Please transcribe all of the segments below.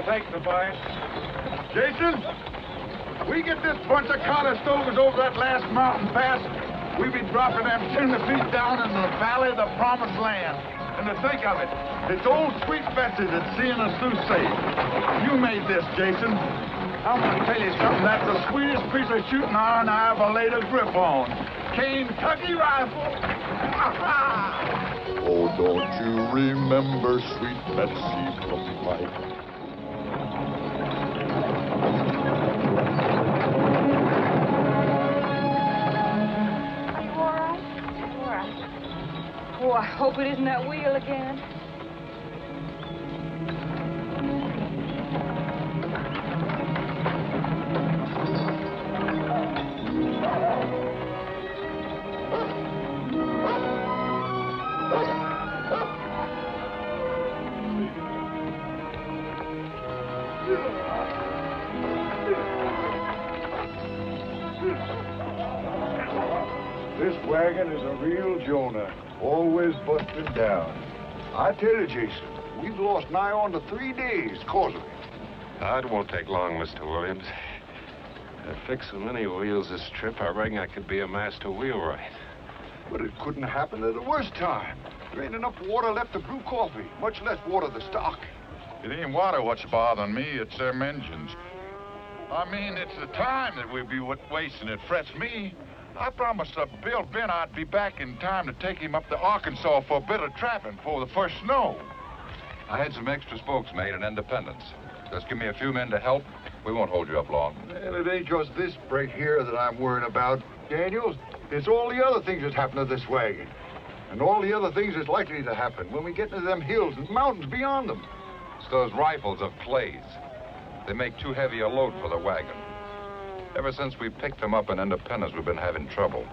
take the bite. Jason, we get this bunch of Cottestovers over that last mountain pass, we be dropping them 10 feet down in the valley of the promised land. And to think of it, it's old sweet Betsy that's seeing us through safe. You made this, Jason. I'm gonna tell you something, that's the sweetest piece of shooting iron I ever laid a grip on. Kentucky rifle. Oh, don't you remember sweet Betsy from life? Oh, I hope it isn't that wheel again. This wagon is a real Jonah. Always busted down. I tell you, Jason, we've lost nigh on to 3 days cause of it. It won't take long, Mr. Williams. I fixed so many wheels this trip, I reckon I could be a master wheelwright. But it couldn't happen at the worst time. There ain't enough water left to brew coffee, much less water to stock. It ain't water what's bothering me, it's them engines. I mean, it's the time that we'll be wasting. It frets me. I promised Bill Ben I'd be back in time to take him up to Arkansas for a bit of trapping before the first snow. I had some extra spokes made in Independence. Just give me a few men to help. We won't hold you up long. And it ain't just this break here that I'm worrying about, Daniels. It's all the other things that's happened to this wagon. And all the other things that's likely to happen when we get into them hills and mountains beyond them. It's those rifles of Clay's. They make too heavy a load for the wagon. Ever since we picked them up in Independence, we've been having trouble.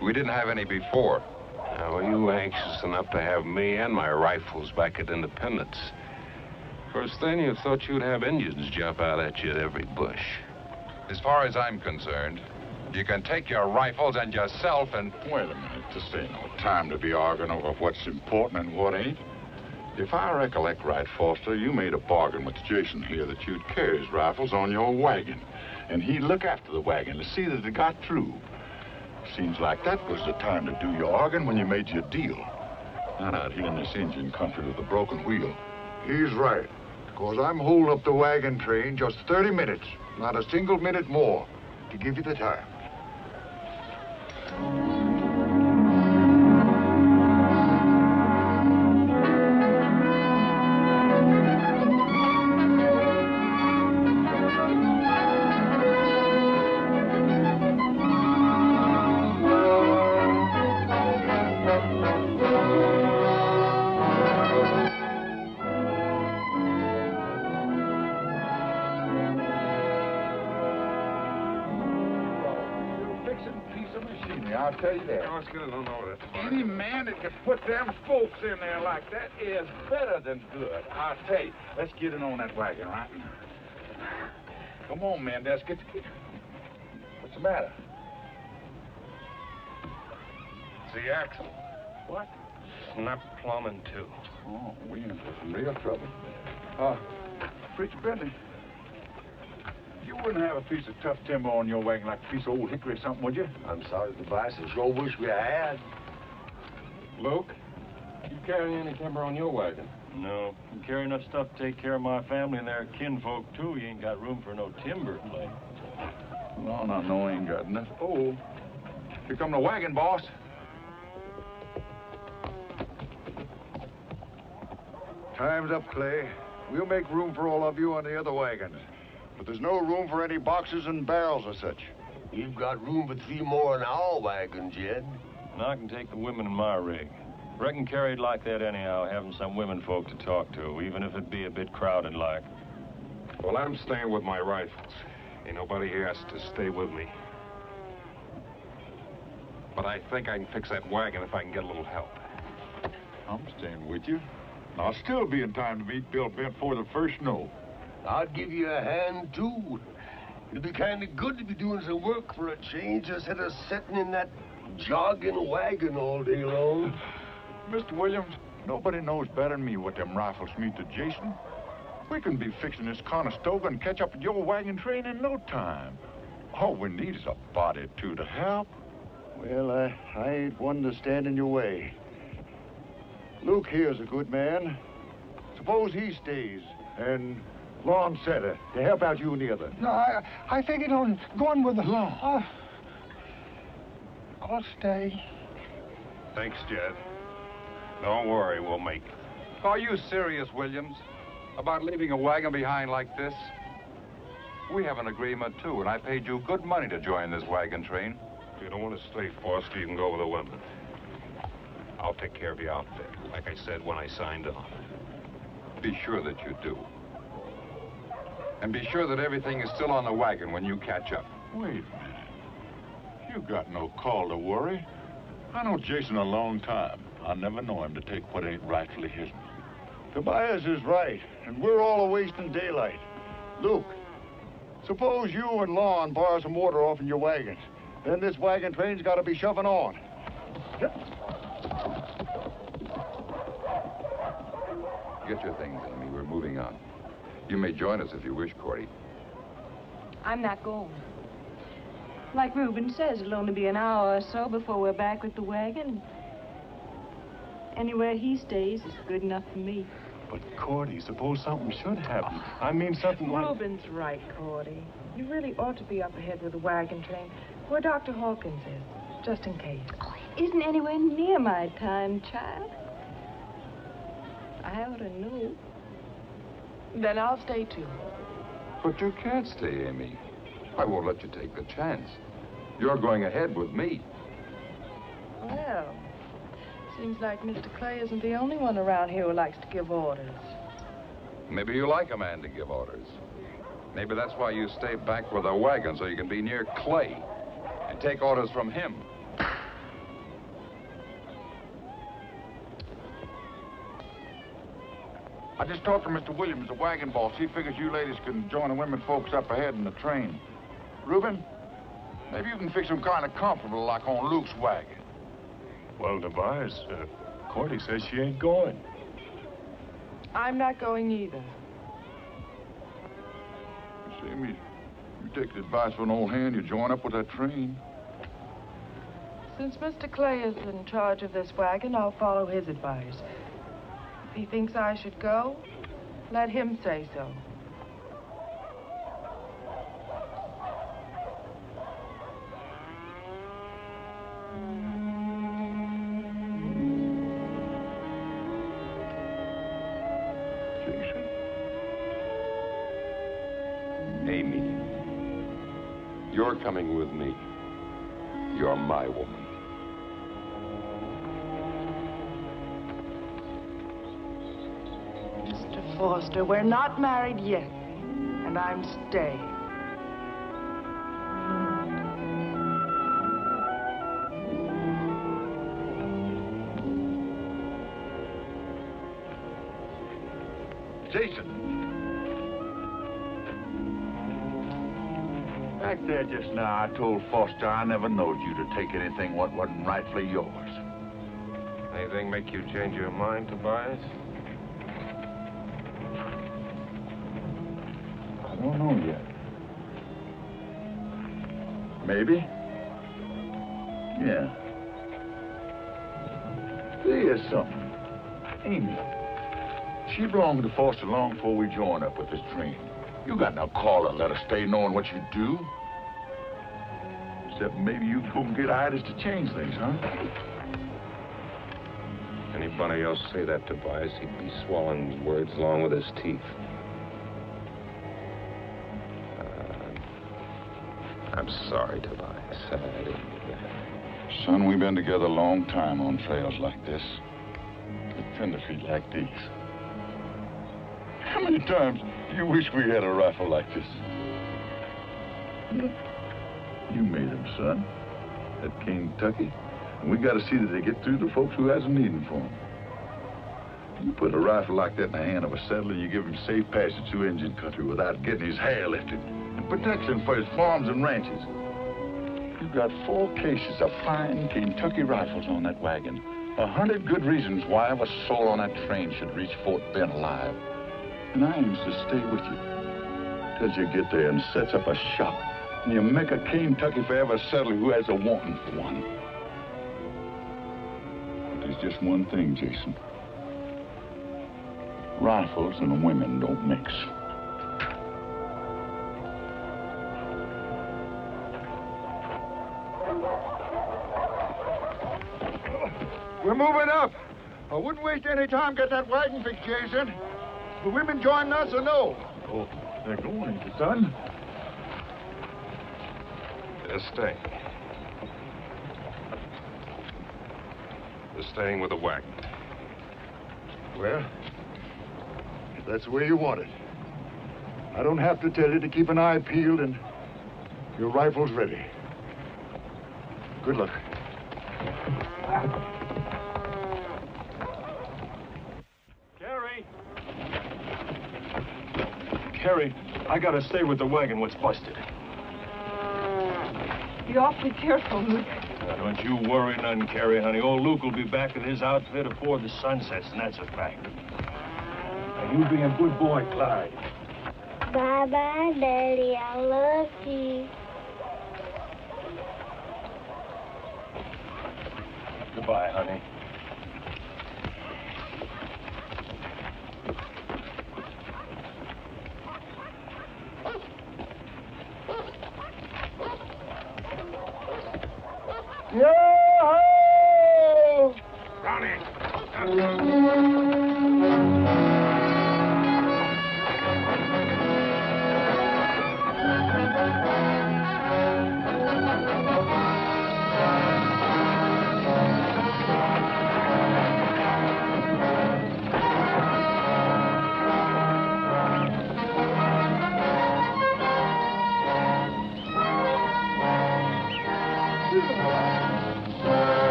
We didn't have any before. Now, were you anxious enough to have me and my rifles back at Independence? First thing, you thought you'd have Indians jump out at you at every bush. As far as I'm concerned, you can take your rifles and yourself and... Wait a minute, this ain't no time to be arguing over what's important and what ain't. If I recollect right, Foster, you made a bargain with Jason here that you'd carry his rifles on your wagon, and he'd look after the wagon to see that it got through. Seems like that was the time to do your arguing when you made your deal. Not out here in this Indian country with a broken wheel. He's right. Because I'm holding up the wagon train just 30 minutes, not a single minute more, to give you the time. I'll tell you that. Oh, it's good. No, that's fine. Any man that can put them spokes in there like that is better than good. I'll tell you. Let's get in on that wagon, right? Come on, Mendez. What's the matter? It's the axle. What? Snap plumbing, too. Oh, we in for some real trouble. Preacher Bentley, you wouldn't have a piece of tough timber on your wagon like a piece of old hickory or something, would you? I'm sorry, Tobias. I sure wish we had. Luke, you carry any timber on your wagon? No. I'm carrying enough stuff to take care of my family and their kinfolk, too. You ain't got room for no timber, Clay. No, I ain't got enough. Oh, here come the wagon, boss. Time's up, Clay. We'll make room for all of you on the other wagons. But there's no room for any boxes and barrels or such. We've got room for 3 more in our wagon, Jed. And I can take the women in my rig. Reckon carried like that anyhow, having some women folk to talk to, even if it be a bit crowded like. Well, I'm staying with my rifles. Ain't nobody here has to stay with me. But I think I can fix that wagon if I can get a little help. I'm staying with you. I'll still be in time to meet Bill Bent before the first snow. I'd give you a hand, too. It'd be kind of good to be doing some work for a change instead of sitting in that jogging wagon all day long. Mr. Williams, nobody knows better than me what them rifles mean to Jason. We can be fixing this Conestoga and catch up with your wagon train in no time. All we need is a body or two to help. Well, I ain't one to stand in your way. Luke here's a good man. Suppose he stays, and Lon Setter to help out you and the other. No, I figured on going with the law. I'll stay. Thanks, Jed. Don't worry, we'll make it. Are you serious, Williams, about leaving a wagon behind like this? We have an agreement, too, and I paid you good money to join this wagon train. If you don't want to stay, Foster, you can go with the women. I'll take care of your outfit, like I said when I signed on. Be sure that you do. And be sure that everything is still on the wagon when you catch up. Wait a minute. You got no call to worry. I know Jason a long time. I never know him to take what ain't rightfully his. Tobias is right, and we're all a-wasting daylight. Luke, suppose you and Lon borrow some water off in your wagons. Then this wagon train's got to be shoving on. Get your things, Amy. We're moving on. You may join us if you wish, Cordy. I'm not going. Like Reuben says, it'll only be an hour or so before we're back with the wagon. Anywhere he stays is good enough for me. But, Cordy, suppose something should happen. I mean something like... Reuben's right, Cordy. You really ought to be up ahead with the wagon train, where Dr. Hawkins is, just in case. Oh, it isn't anywhere near my time, child. I ought to know. Then I'll stay, too. But you can't stay, Amy. I won't let you take the chance. You're going ahead with me. Well, seems like Mr. Clay isn't the only one around here who likes to give orders. Maybe you like a man to give orders. Maybe that's why you stay back with a wagon, so you can be near Clay and take orders from him. I just talked to Mr. Williams, the wagon boss. He figures you ladies can join the women folks up ahead in the train. Reuben, maybe you can fix them kind of comfortable like on Luke's wagon. Well, Tobias, Cordy says she ain't going. I'm not going either. You see me, you take the advice of an old hand, you join up with that train. Since Mr. Clay is in charge of this wagon, I'll follow his advice. If he thinks I should go, let him say so. Jason? Amy, you're coming with me. You're my woman. Mr. Foster, we're not married yet, and I'm staying. Jason. Back there just now, I told Foster I never knowed you to take anything what wasn't rightfully yours. Anything make you change your mind, Tobias? I don't know yet. Maybe. Yeah. There's something. Amy. She belonged to Foster long before we joined up with this train. You got no call to let her stay knowing what you do. Except maybe you can go and get Idas to change things, huh? Anybody else say that, Tobias, he'd be swallowing words along with his teeth. I'm sorry, Tobias. I didn't mean that. Son, we've been together a long time on trails like this. With tender feet like these. How many times do you wish we had a rifle like this? You made them, son. At Kentucky. And we got to see that they get through to folks who has a needing for them. You put a rifle like that in the hand of a settler, you give him safe passage through Indian country without getting his hair lifted. And protection for his farms and ranches. You got 4 cases of fine Kentucky rifles on that wagon. 100 good reasons why a soul on that train should reach Fort Bend alive. And I aims to stay with you till you get there and sets up a shop. And you make a Kentucky for every settler who has a wanting for one. But there's just one thing, Jason. Rifles and women don't mix. We're moving up. I wouldn't waste any time getting that wagon fixed, Jason. The women joining us or no? Oh, they're going, ain't they, son? They're staying. They're staying with the wagon. Well, if that's the way you want it. I don't have to tell you to keep an eye peeled and your rifles ready. Good luck. Carrie, I gotta stay with the wagon what's busted. Be awfully careful, Luke. Now, don't you worry none, Carrie, honey. Old Luke will be back with his outfit afore the sun sets, and that's a fact. Now, you be a good boy, Clyde. Bye-bye, Daddy. I love you. Goodbye, honey. Yo-ho! Ronnie!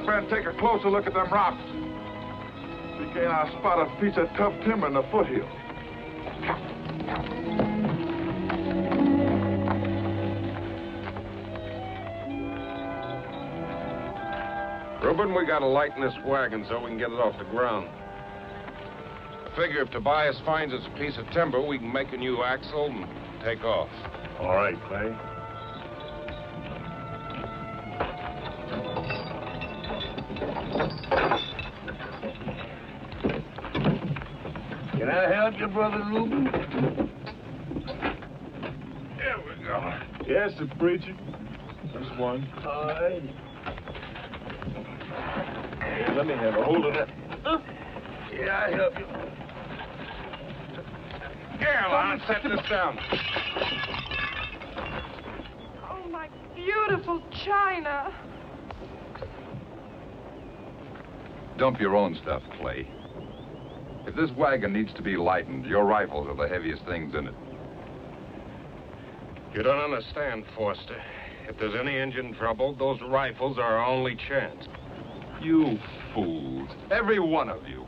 And take a closer look at them rocks. See, can't I spot a piece of tough timber in the foothill? Reuben, we gotta lighten this wagon so we can get it off the ground. I figure if Tobias finds us a piece of timber, we can make a new axle and take off. All right, Clay. Can I help you, Brother Reuben? There we go. Yes, the preacher. Just one. All right. Here, let me have a hold of that. Yeah, I help you. Caroline, set this down. Oh, my beautiful china. Dump your own stuff, Clay. If this wagon needs to be lightened, your rifles are the heaviest things in it. You don't understand, Forster. If there's any engine trouble, those rifles are our only chance. You fools. Every one of you.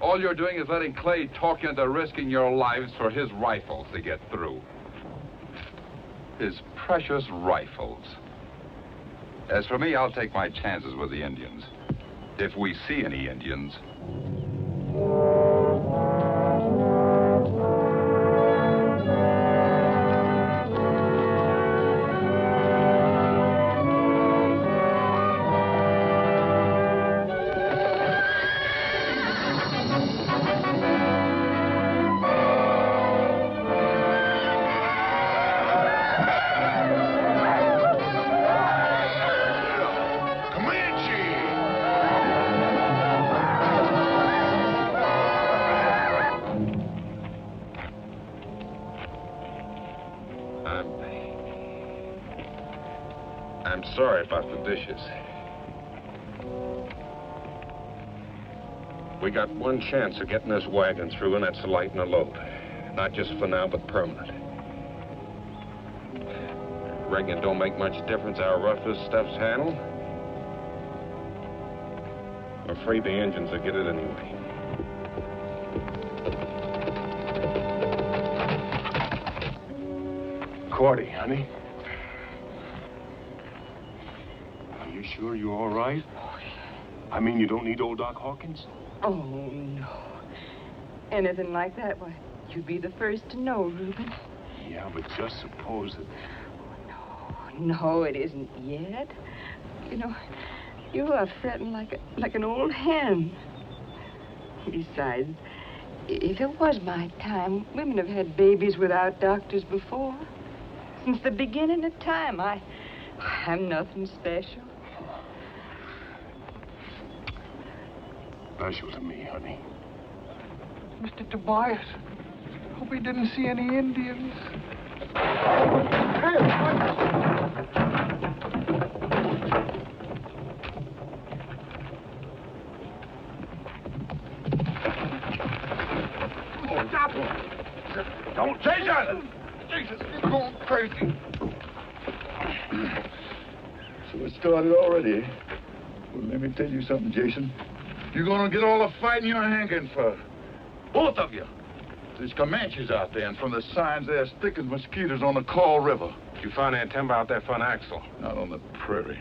All you're doing is letting Clay talk you into risking your lives for his rifles to get through. His precious rifles. As for me, I'll take my chances with the Indians. If we see any Indians. I'm sorry about the dishes. We got one chance of getting this wagon through, and that's to lighten a load. Not just for now, but permanent. Reckon it don't make much difference how rough this stuff's handled. I'm afraid the engines will get it anyway. Cordy, honey. Are you sure you're all right? I mean, you don't need old Doc Hawkins? Oh, no. Anything like that, why, you'd be the first to know, Reuben. Yeah, but just suppose that... No, it isn't yet. You know, you are fretting like an old hen. Besides, if it was my time, women have had babies without doctors before. Since the beginning of time, I'm nothing special. Special to me, honey. Mr. Tobias, hope he didn't see any Indians. Oh, stop him! Don't, Jason! Jesus, he's going crazy. So it started already. Well, let me tell you something, Jason. You're gonna get all the fighting you're hanging for. Both of you. There's Comanches out there, and from the signs, they're as thick as mosquitoes on the Call River. You find that timber out there for an axle? Not on the prairie.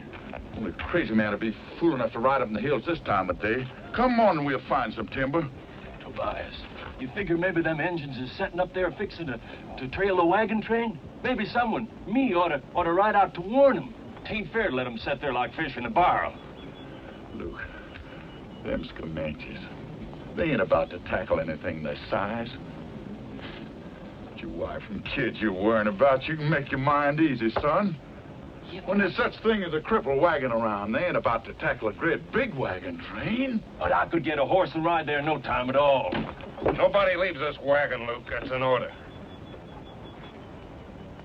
Only a crazy man would be fool enough to ride up in the hills this time of day. Come on and we'll find some timber. Tobias, you figure maybe them engines is setting up there fixing to trail the wagon train? Maybe someone, me, ought to ride out to warn them. Tain't fair to let them sit there like fish in a barrel. Luke, them's Comanches. They ain't about to tackle anything their size. But your wife and kids you're worrying about, you can make your mind easy, son. When there's such thing as a crippled wagon around, they ain't about to tackle a great big wagon train. But I could get a horse and ride there in no time at all. Nobody leaves this wagon, Luke. That's an order.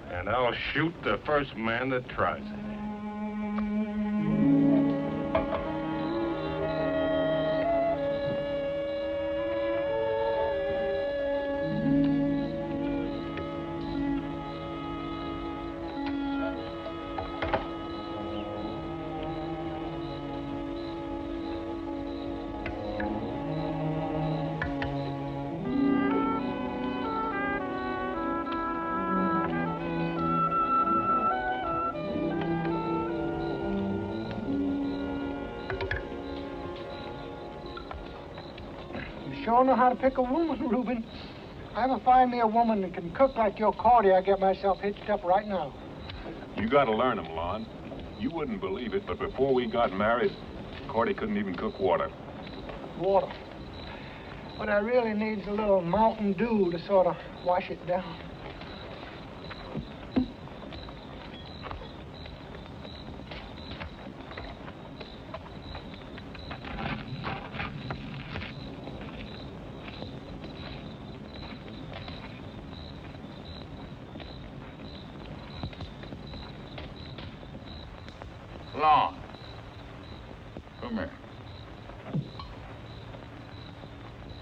And I'll shoot the first man that tries it. Sure know how to pick a woman, Reuben. If I ever find me a woman that can cook like your Cordy, I get myself hitched up right now. You gotta learn them, Lon. You wouldn't believe it, but before we got married, Cordy couldn't even cook water. Water. What I really need is a little Mountain Dew to sort of wash it down. Lon, come here.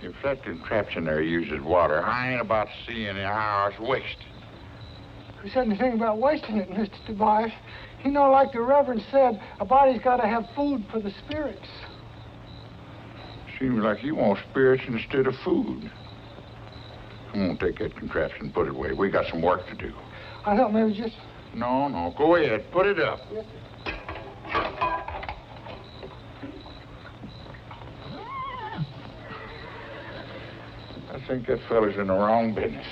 If that contraption there uses water, I ain't about to see any hours wasted. Who said anything about wasting it, Mr. Tobias? You know, like the Reverend said, a body's got to have food for the spirits. Seems like you want spirits instead of food. Come on, take that contraption and put it away. We got some work to do. I thought maybe just... No, go ahead. Put it up. Yes. I think that fella's in the wrong business.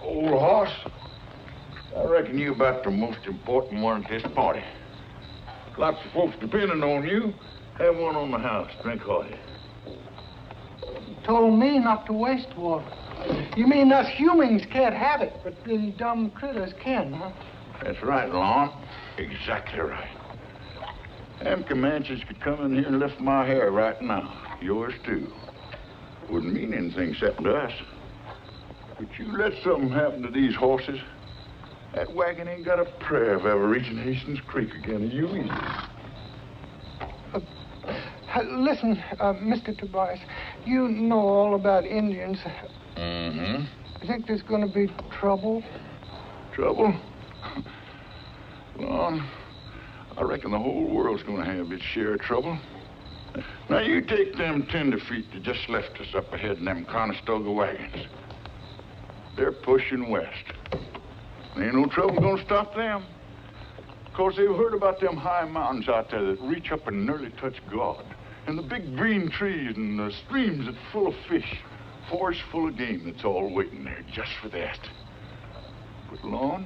Old horse, I reckon you about the most important one at this party. Lots of folks depending on you. Have one on the house. Drink hearty. You told me not to waste water. You mean us humans can't have it, but them dumb critters can, huh? That's right, Lon. Exactly right. Them Comanches could come in here and lift my hair right now. Yours, too. Wouldn't mean anything except to us. But you let something happen to these horses, that wagon ain't got a prayer of ever reaching Hastings Creek again, and you either. Listen, Mr. Tobias, you know all about Indians. Mm-hmm. You think there's going to be trouble? Trouble? Well, I reckon the whole world's going to have its share of trouble. Now, you take them tenderfeet that just left us up ahead in them Conestoga wagons. They're pushing west. There ain't no trouble gonna stop them. Of course, they've heard about them high mountains out there that reach up and nearly touch God. And the big green trees and the streams that's full of fish. Forests full of game that's all waiting there just for that. But, Lon,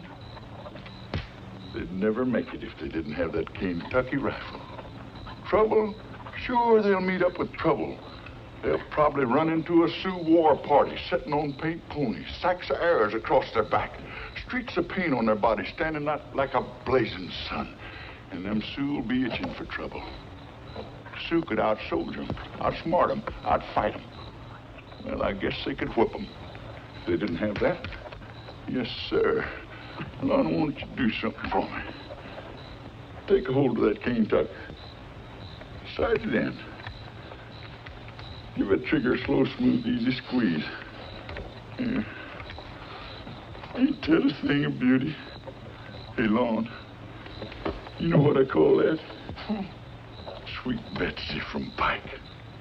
they'd never make it if they didn't have that Kentucky rifle. Trouble? Sure, they'll meet up with trouble. They'll probably run into a Sioux war party sitting on paint ponies, sacks of arrows across their back, streaks of paint on their bodies standing out like a blazing sun. And them Sioux will be itching for trouble. Sioux could out-soldier them, outsmart them, outfight them. Well, I guess they could whip them. If they didn't have that, yes, sir. Well, I want you to do something for me. Take a hold of that cane tuck. Sight it in. Give it trigger a slow, smooth, easy squeeze. Yeah. Ain't that a thing of beauty? Hey, Lon, you know what I call that? Sweet Betsy from Pike.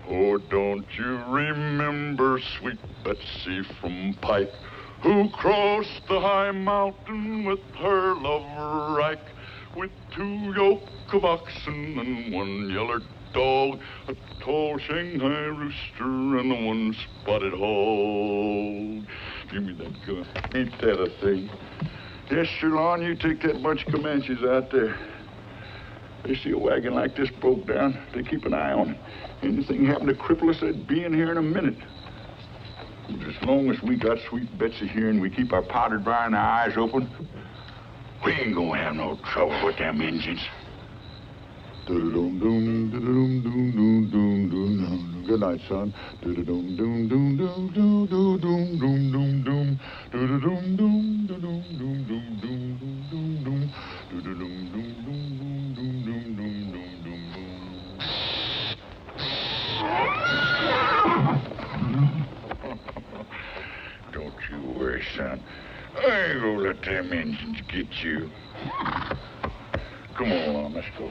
Oh, don't you remember sweet Betsy from Pike, who crossed the high mountain with her lover Ike, with 2 yoke of oxen and 1 yeller dog, a tall Shanghai rooster, and 1 spotted hog. Give me that gun. Ain't that a thing? Yes, sir, Lon, you take that bunch of Comanches out there. They see a wagon like this broke down, they keep an eye on it. Anything happen to cripple us, they'd be in here in a minute. But as long as we got Sweet Betsy here and we keep our powdered dry and our eyes open, we ain't gonna have no trouble with them Injuns. Good night, son. Don't you worry, son. I ain't gonna let them Injuns get you. Come on, Lon, let's go.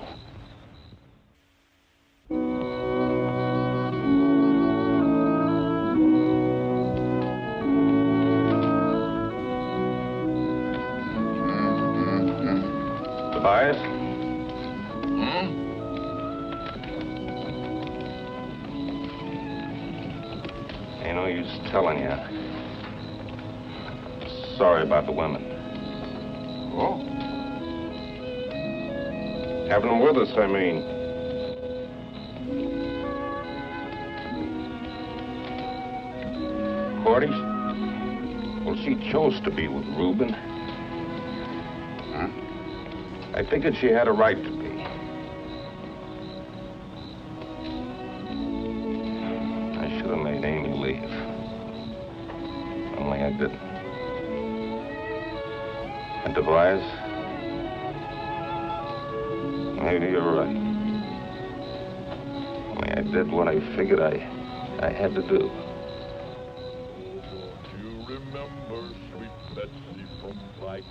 Tobias? Ain't no use telling you. Sorry about the women. Oh? Having them with us, I mean. Cordy? Well, she chose to be with Reuben. I figured she had a right to be. I should have made Amy leave. Only I didn't. And Tobias, maybe you're right. Only I did what I figured I had to do. You remember Sweet Betsy from Pike,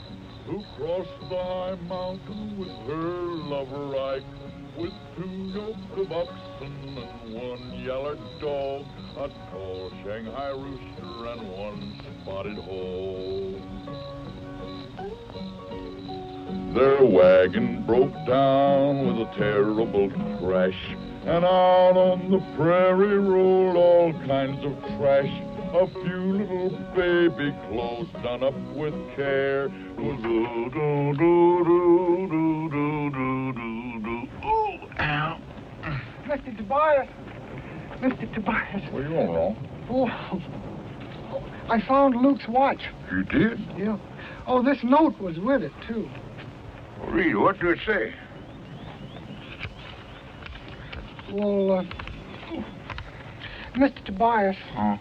who crossed the high mountain with her lover Ike, with 2 yoke of oxen and 1 yeller dog, a tall Shanghai rooster and 1 spotted hog. Their wagon broke down with a terrible crash, and out on the prairie rolled all kinds of trash. A few little baby clothes done up with care. Oh, ow. Mr. Tobias. Mr. Tobias. What are you on, Ron? Oh, I found Luke's watch. You did? Yeah. Oh, this note was with it, too. Read, what did it say? Well, Mr. Tobias, Huh?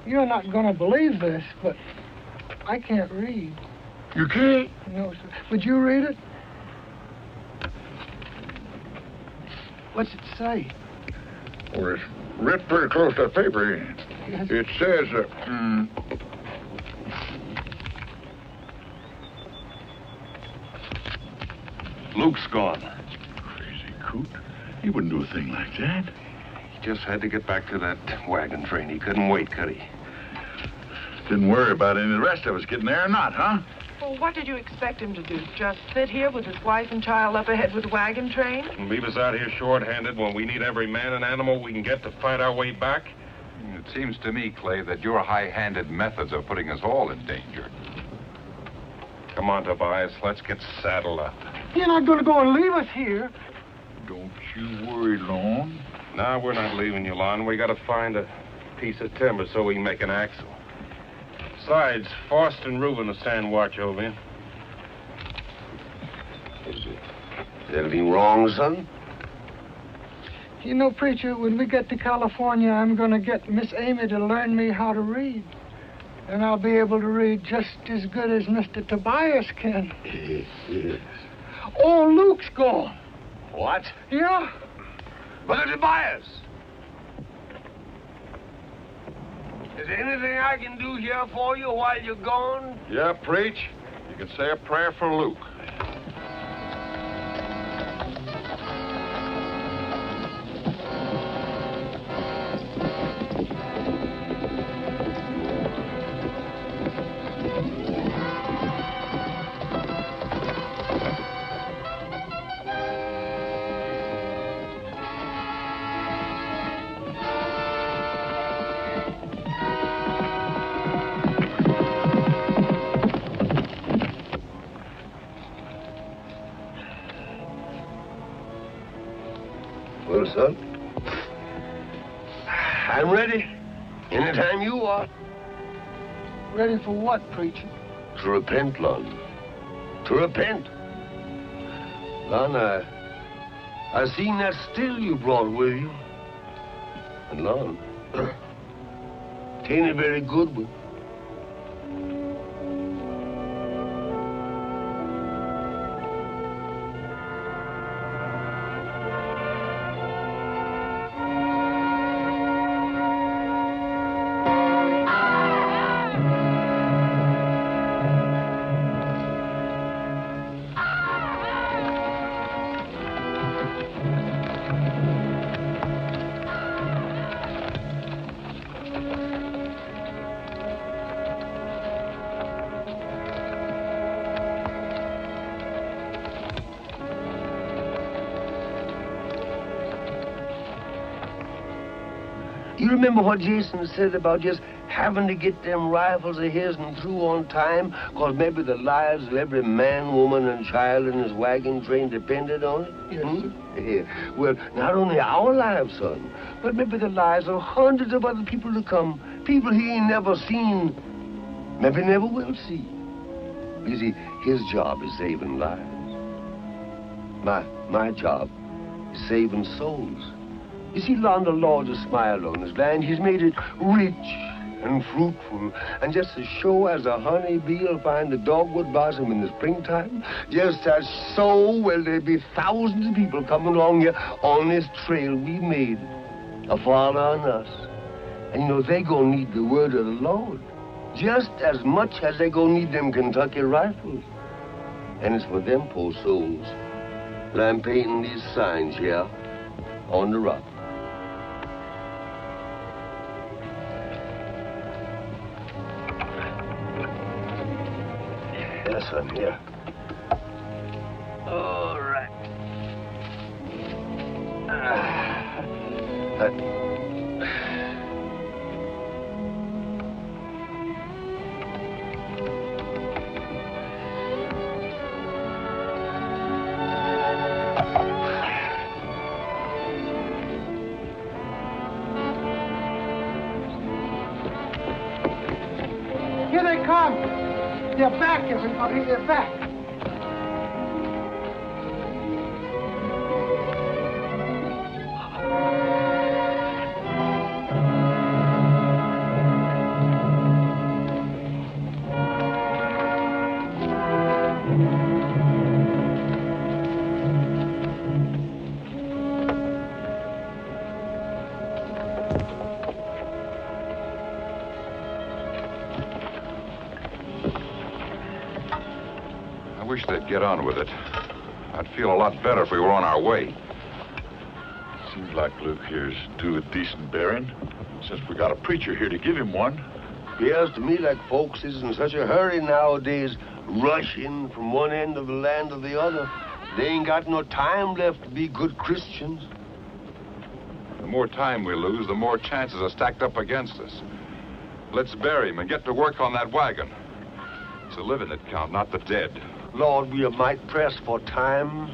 you're not going to believe this, but I can't read. You can't? No, sir. Would you read it? What's it say? Well, it's written pretty close to the paper. Yes. It says, Luke's gone. Crazy coot. He wouldn't do a thing like that. He just had to get back to that wagon train. He couldn't wait, could he? Didn't worry about any of the rest of us getting there or not, huh? Well, what did you expect him to do? Just sit here with his wife and child up ahead with the wagon train? And leave us out here short-handed when we need every man and animal we can get to fight our way back? It seems to me, Clay, that your high-handed methods are putting us all in danger. Come on, Tobias. Let's get saddled up. You're not going to go and leave us here. Don't you worry, Lon. No, we're not leaving you, Lon. We got to find a piece of timber so we can make an axle. Besides, Forrest and Reuben will stand watch over you. Is anything wrong, son? You know, preacher, when we get to California, I'm going to get Miss Amy to learn me how to read. And I'll be able to read just as good as Mr. Tobias can. Yes. Oh, Luke's gone. What? Yeah? Brother Tobias! Is there anything I can do here for you while you're gone? Yeah, preach. You can say a prayer for Luke. Well, son, I'm ready. Anytime you are. Ready for what, preacher? To repent, Lon. To repent. Lon, I seen that still you brought with you. And Lon, tain't a very good one. You remember what Jason said about just having to get them rifles of his and through on time? Because maybe the lives of every man, woman, and child in his wagon train depended on it? Yes, sir. Yeah. Well, not only our lives, son, but maybe the lives of hundreds of other people to come. People he ain't never seen, maybe never will see. You see, his job is saving lives. My job is saving souls. You see, Lon, the Lord has smiled on this land. He's made it rich and fruitful. And just as sure as a honeybee will find the dogwood blossom in the springtime, just as so will there be thousands of people coming along here on this trail we made, a father on us. And you know, they gonna need the word of the Lord just as much as they gonna need them Kentucky rifles. And it's for them poor souls that I'm painting these signs here on the rock. Yes, son, here. All right. Here they come. They're back, everybody. They're back. they'd get on with it. I'd feel a lot better if we were on our way. Seems like Luke here's due a decent bearing, since we got a preacher here to give him one. Appears to me like folks is in such a hurry nowadays, rushing from one end of the land to the other. They ain't got no time left to be good Christians. The more time we lose, the more chances are stacked up against us. Let's bury him and get to work on that wagon. It's the living that count, not the dead. Lord, we are might pressed for time,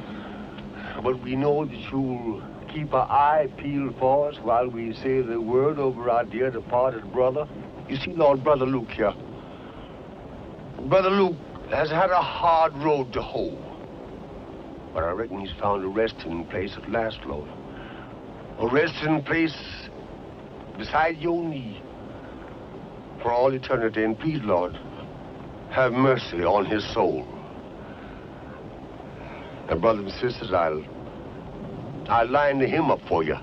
but we know that you'll keep our eye peeled for us while we say the word over our dear departed brother. You see, Lord, Brother Luke here. Brother Luke has had a hard road to hoe. But I reckon he's found a resting place at last, Lord. A resting place beside your knee for all eternity. And please, Lord, have mercy on his soul. Now, brothers and sisters, I'll line the hymn up for you.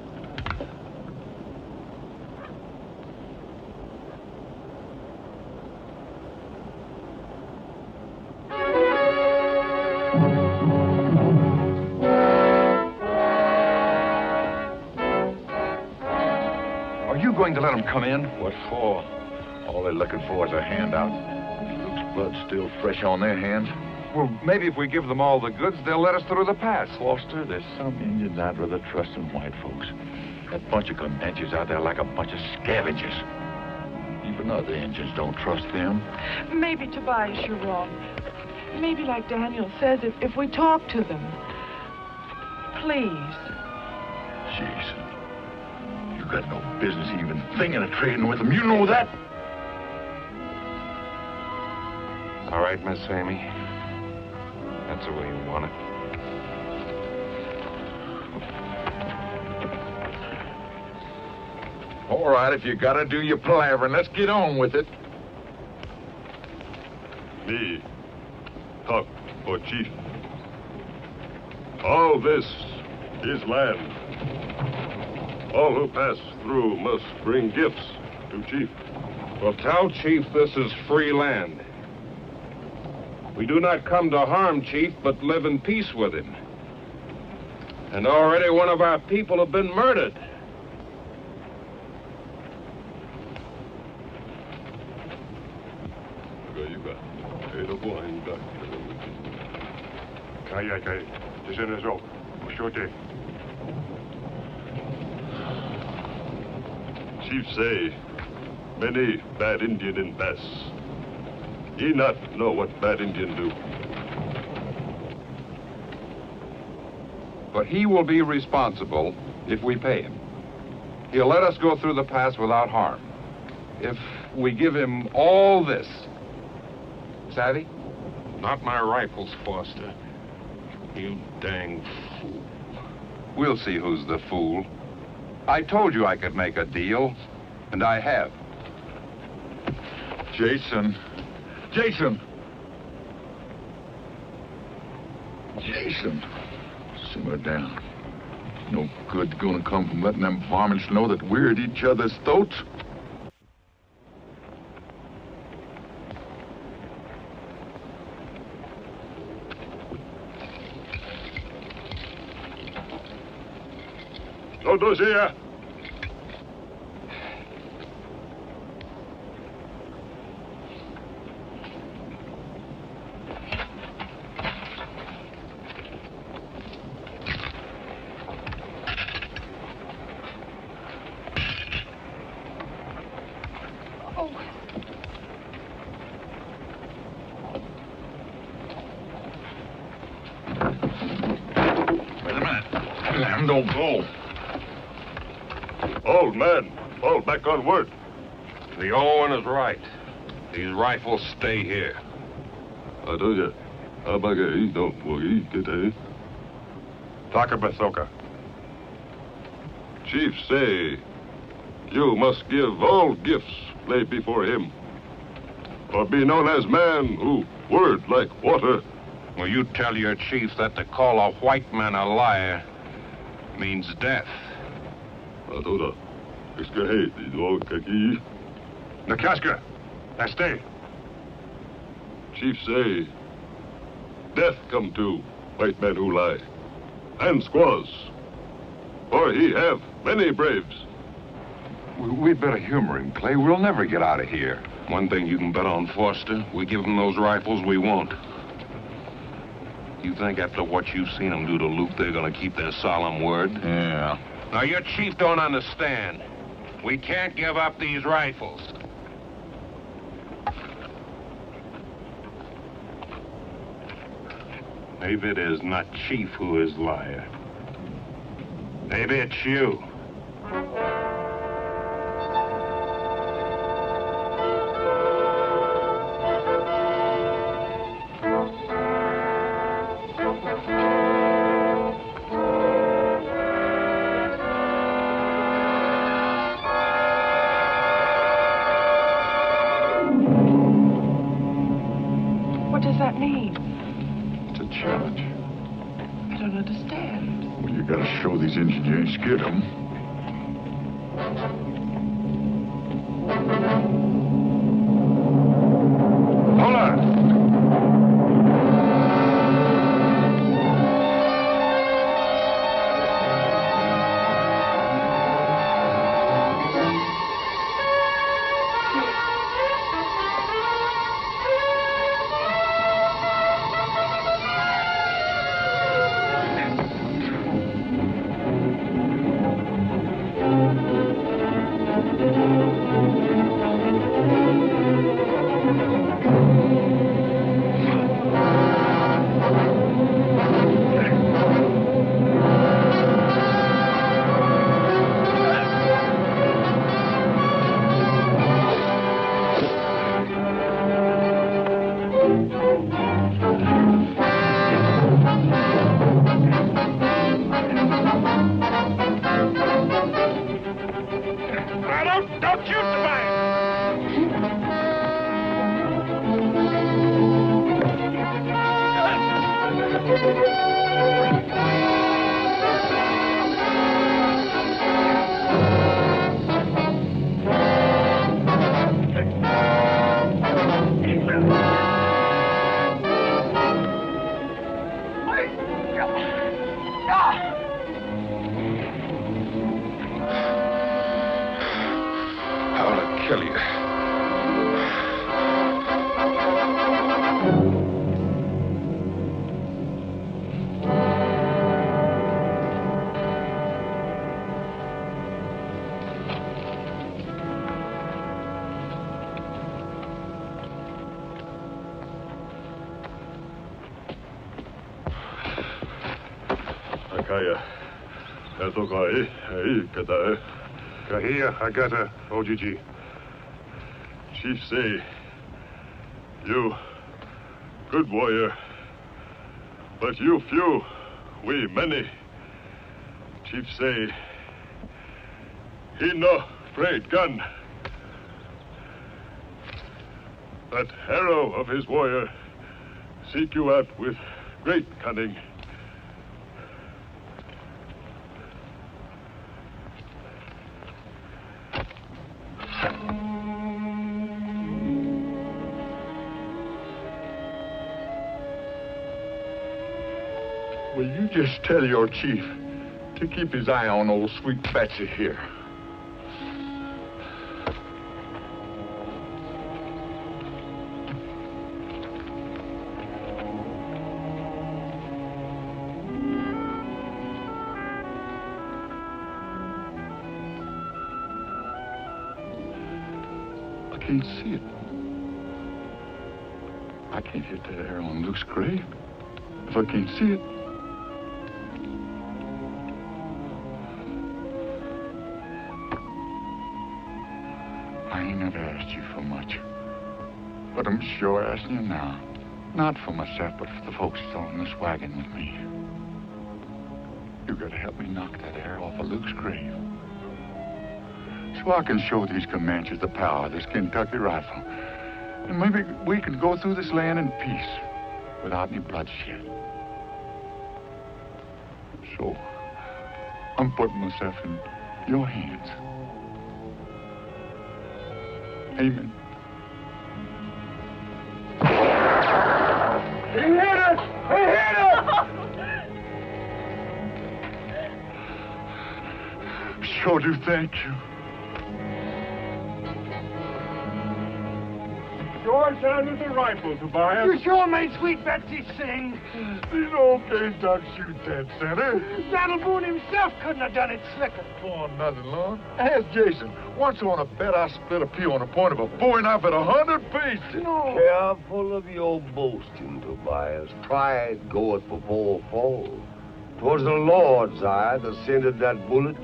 Are you going to let them come in? What for? All they're looking for is a handout. Luke's blood's still fresh on their hands. Well, maybe if we give them all the goods, they'll let us through the pass. Foster, there's some Indians I'd rather trust than white folks. That bunch of Comanches out there like a bunch of scavengers. Even other Indians don't trust them. Maybe, Tobias, you're wrong. Maybe, like Daniel says, if we talk to them. Please. Jason, you got no business even thinking of trading with them. You know that? All right, Miss Amy. That's the way you want it. All right, if you gotta do your palavering, let's get on with it. Me, talk for chief. All this is land. All who pass through must bring gifts to chief. Well, tell chief this is free land. We do not come to harm chief, but live in peace with him. And already one of our people have been murdered. Chief say, many bad Indian in Bass. He not know what bad Indian do. But he will be responsible if we pay him. He'll let us go through the pass without harm. If we give him all this. Savvy? Not my rifles, Foster. You dang fool. We'll see who's the fool. I told you I could make a deal, and I have. Jason. Jason! Jason. Simmer down. No good gonna come from letting them varmints know that we're at each other's throats. Todos here. Wait a minute. Don't go. Old man, fall back on word. The old one is right. These rifles stay here. Takabasoka. Chief say, you must give all gifts laid before him, or be known as man who word like water. Will you tell your chief that to call a white man a liar means death? Nakaska, stay. Chief say, death come to white men who lie, and squaws. For he have many braves. We'd better humor him, Clay. We'll never get out of here. One thing you can bet on, Foster, we give them those rifles we want. You think after what you've seen them do to Luke, they're gonna keep their solemn word? Yeah. Now, your chief don't understand. We can't give up these rifles. Maybe it is not Chief who is liar. Maybe it's you. What does that mean? It's a challenge. I don't understand. Well, you gotta show these Indians you ain't scared of them. Hold on. Don't shoot the I'll kill you. Akaya. Etokai. Kata. Kahia. Agata. Ojiji. Chief say, you good warrior, but you few, we many. Chief say, he no afraid gun. That arrow of his warrior seek you out with great cunning. Will you just tell your chief to keep his eye on old sweet Betsy here? I can't see it. I can't hit that arrow on Luke's grave if I can't see it. I ain't never asked you for much, but I'm sure asking you now. Not for myself, but for the folks that's on this wagon with me. You gotta help me knock that arrow off of Luke's grave, so I can show these Comanches the power of this Kentucky rifle. And maybe we can go through this land in peace without any bloodshed. So, I'm putting myself in your hands. Amen. He hit us! sure do thank you. George, down with the rifle, Tobias. You sure made Sweet Betsy sing. These old days don't shoot that center. Donald Boone himself couldn't have done it slicker. Oh, nothing, Lord. Ask Jason. Once on a bet, I split a pea on the point of a bowie knife at 100 pieces. No. Careful of your boasting, Tobias. Pride goeth before a fall. 'Twas the Lord's eye that sent that bullet.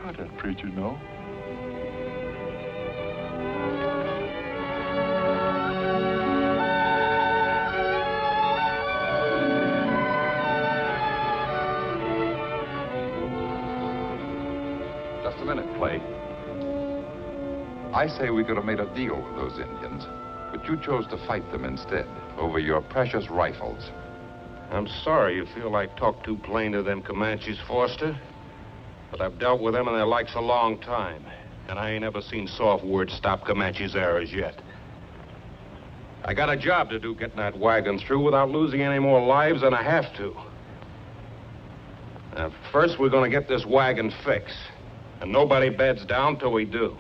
How'd that preacher know? Just a minute, Clay. I say we could have made a deal with those Indians, but you chose to fight them instead over your precious rifles. I'm sorry you feel I talk too plain to them Comanches, Foster. But I've dealt with them and their likes a long time. And I ain't ever seen soft words stop Comanches' arrows yet. I got a job to do getting that wagon through without losing any more lives than I have to. Now, first we're gonna get this wagon fixed. And nobody beds down till we do.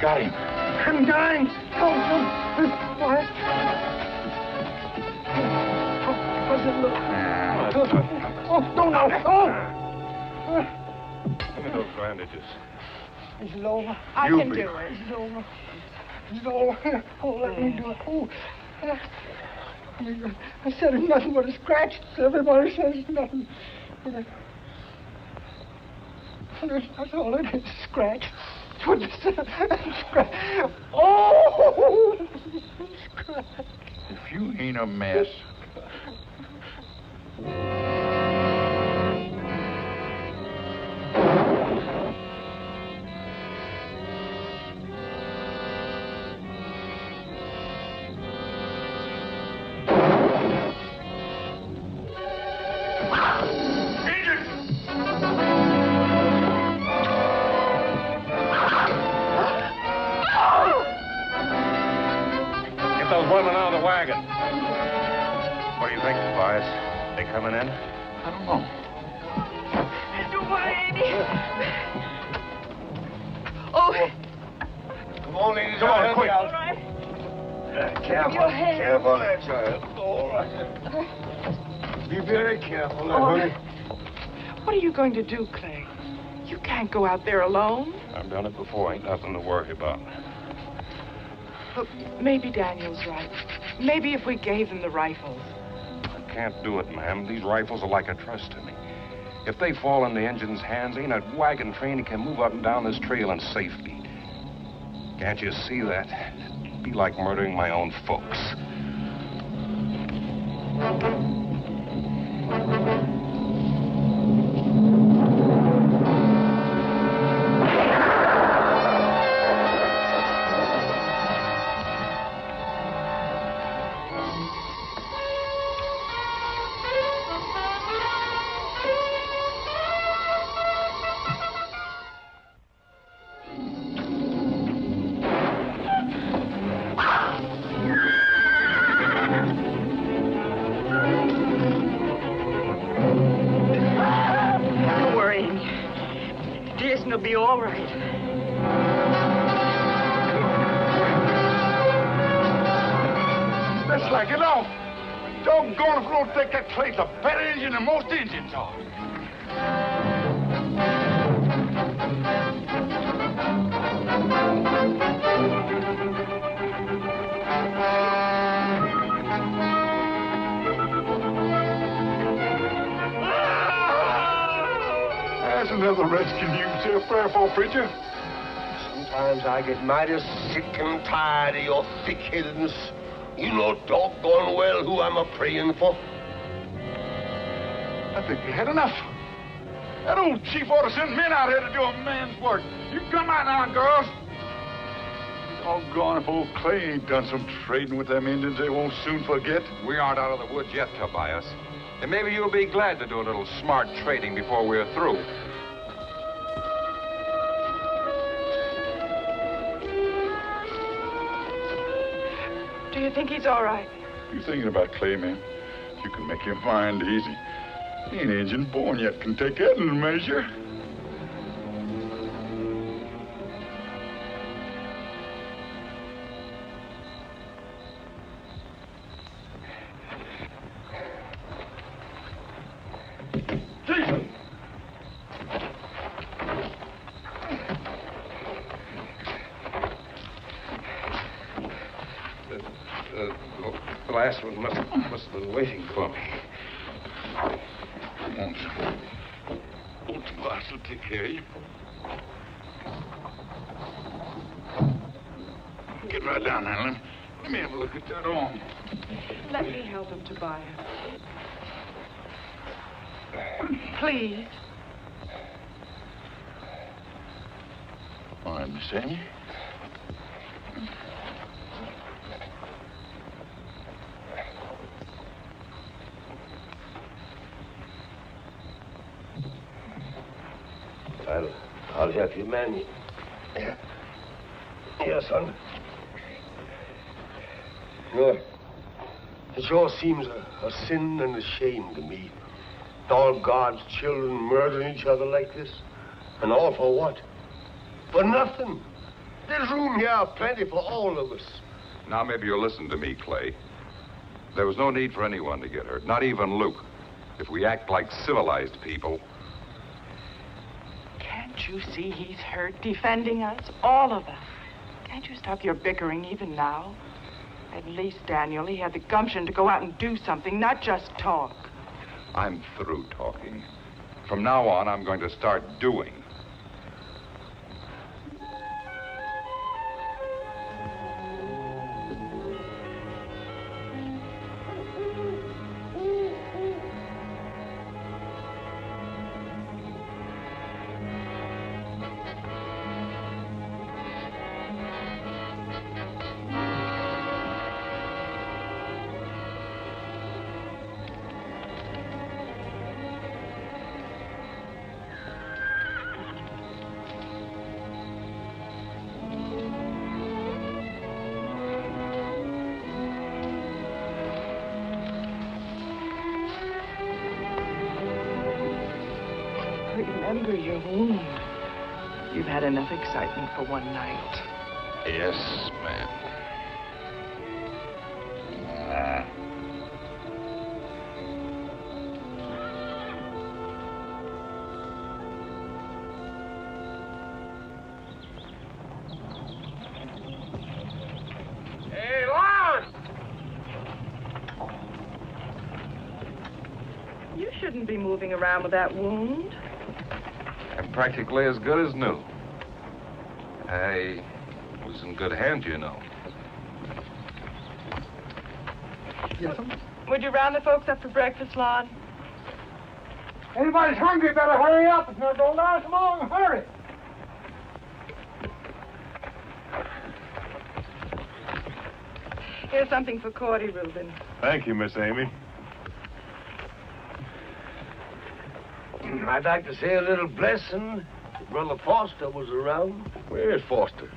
Got him. I'm dying. What? How does it look? Oh, don't know. Oh! Give me those bandages. Is it over? I can do it. Is it over? Is it over? Oh, let me do it. Oh. I said it's nothing but a scratch. Everybody says it's nothing. That's all it is, scratch. Oh! Scratch. If you ain't a mess. think, Tobias? They coming in? I don't know. Don't worry, Amy. Oh. Come on, ladies. Come on, quick. All right. Careful. Your hand. Careful there, child. All right. Be very careful, honey. What are you going to do, Clay? You can't go out there alone. I've done it before. Ain't nothing to worry about. Look, maybe Daniel's right. Maybe if we gave them the rifles. I can't do it, ma'am. These rifles are like a trust to me. If they fall in the engine's hands, ain't a wagon train that can move up and down this trail in safety. Can't you see that? It'd be like murdering my own folks. It'll be all right. Let's slack it off. Doggone if we don't take that Clay's a better engine than most engines are. There's another rescue you say a prayer for, preacher. Sometimes I get mighty sick and tired of your thick-headedness. You know doggone well who I'm a-praying for. I think we had enough. That old chief ought to send men out here to do a man's work. You come out now, girls. Doggone if old Clay ain't done some trading with them Indians they won't soon forget. We aren't out of the woods yet, Tobias. And maybe you'll be glad to do a little smart trading before we're through. Do you think he's all right? You thinking about Clay, man? You can make your mind easy. He ain't Injun born yet, can take that in measure. Jason! The last one must have been waiting for me. Come on, old Tobias will take care of you. Get right down there, let me have a look at that arm. Let me help him, Tobias. Please. All right, Miss Amy. I'll help you, man. Yeah. Yes, son. No, it sure seems a sin and a shame to me. All God's children murdering each other like this. And all for what? For nothing. There's room here plenty for all of us. Now maybe you'll listen to me, Clay. There was no need for anyone to get hurt, not even Luke. If we act like civilized people. Can't you see he's hurt, defending us, all of us? Can't you stop your bickering even now? At least, Daniel, he had the gumption to go out and do something, not just talk. I'm through talking. From now on, I'm going to start doing. remember your wound. You've had enough excitement for one night. Yes, ma'am. Hey, Lon! You shouldn't be moving around with that wound. I'm practically as good as new. I was in good hands, you know. Yes, Would you round the folks up for breakfast, Lon? anybody's hungry, better hurry up. It's not going to last long. Hurry. Here's something for Cordy, Reuben. Thank you, Miss Amy. I'd like to say a little blessing if Brother Foster was around. Where's Foster?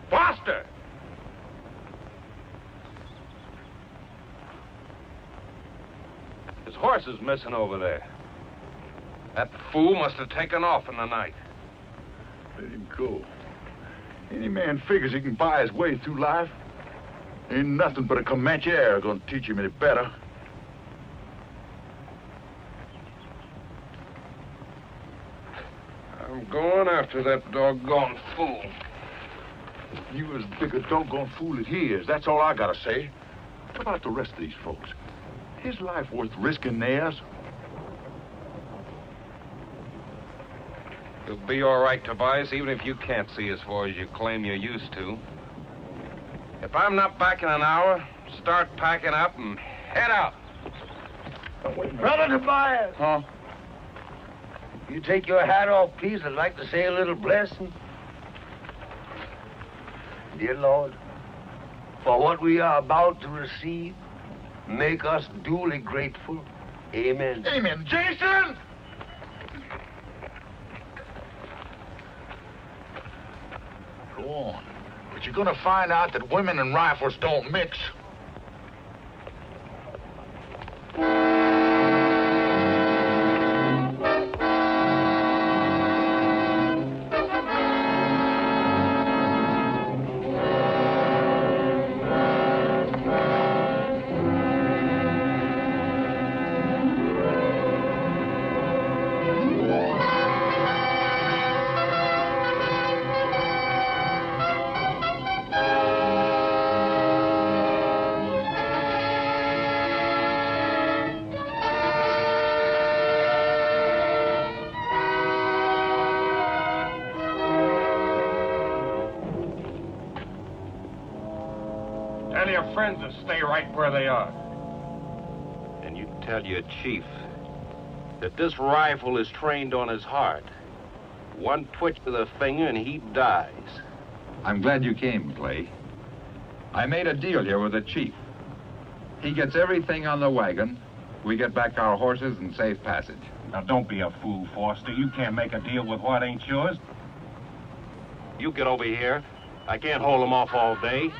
Foster! His horse is missing over there. That fool must have taken off in the night. Let him go. Any man figures he can buy his way through life. Ain't nothing but a Comanche air gonna teach him any better. I'm going after that doggone fool. You as big a doggone fool as he is. That's all I gotta say. What about the rest of these folks? His life worth risking theirs? You'll be all right, Tobias, even if you can't see as far as you claim you're used to. If I'm not back in an hour, start packing up and head out. Brother Tobias! Huh? You take your hat off, please. I'd like to say a little blessing. Dear Lord, for what we are about to receive, make us duly grateful. Amen. Amen. Jason! Go on. But you're gonna find out that women and rifles don't mix. Tell your friends to stay right where they are. And you tell your chief that this rifle is trained on his heart. One twitch of the finger and he dies. I'm glad you came, Clay. I made a deal here with the chief. He gets everything on the wagon. We get back our horses and safe passage. Now, don't be a fool, Foster. You can't make a deal with what ain't yours. You get over here. I can't hold him off all day.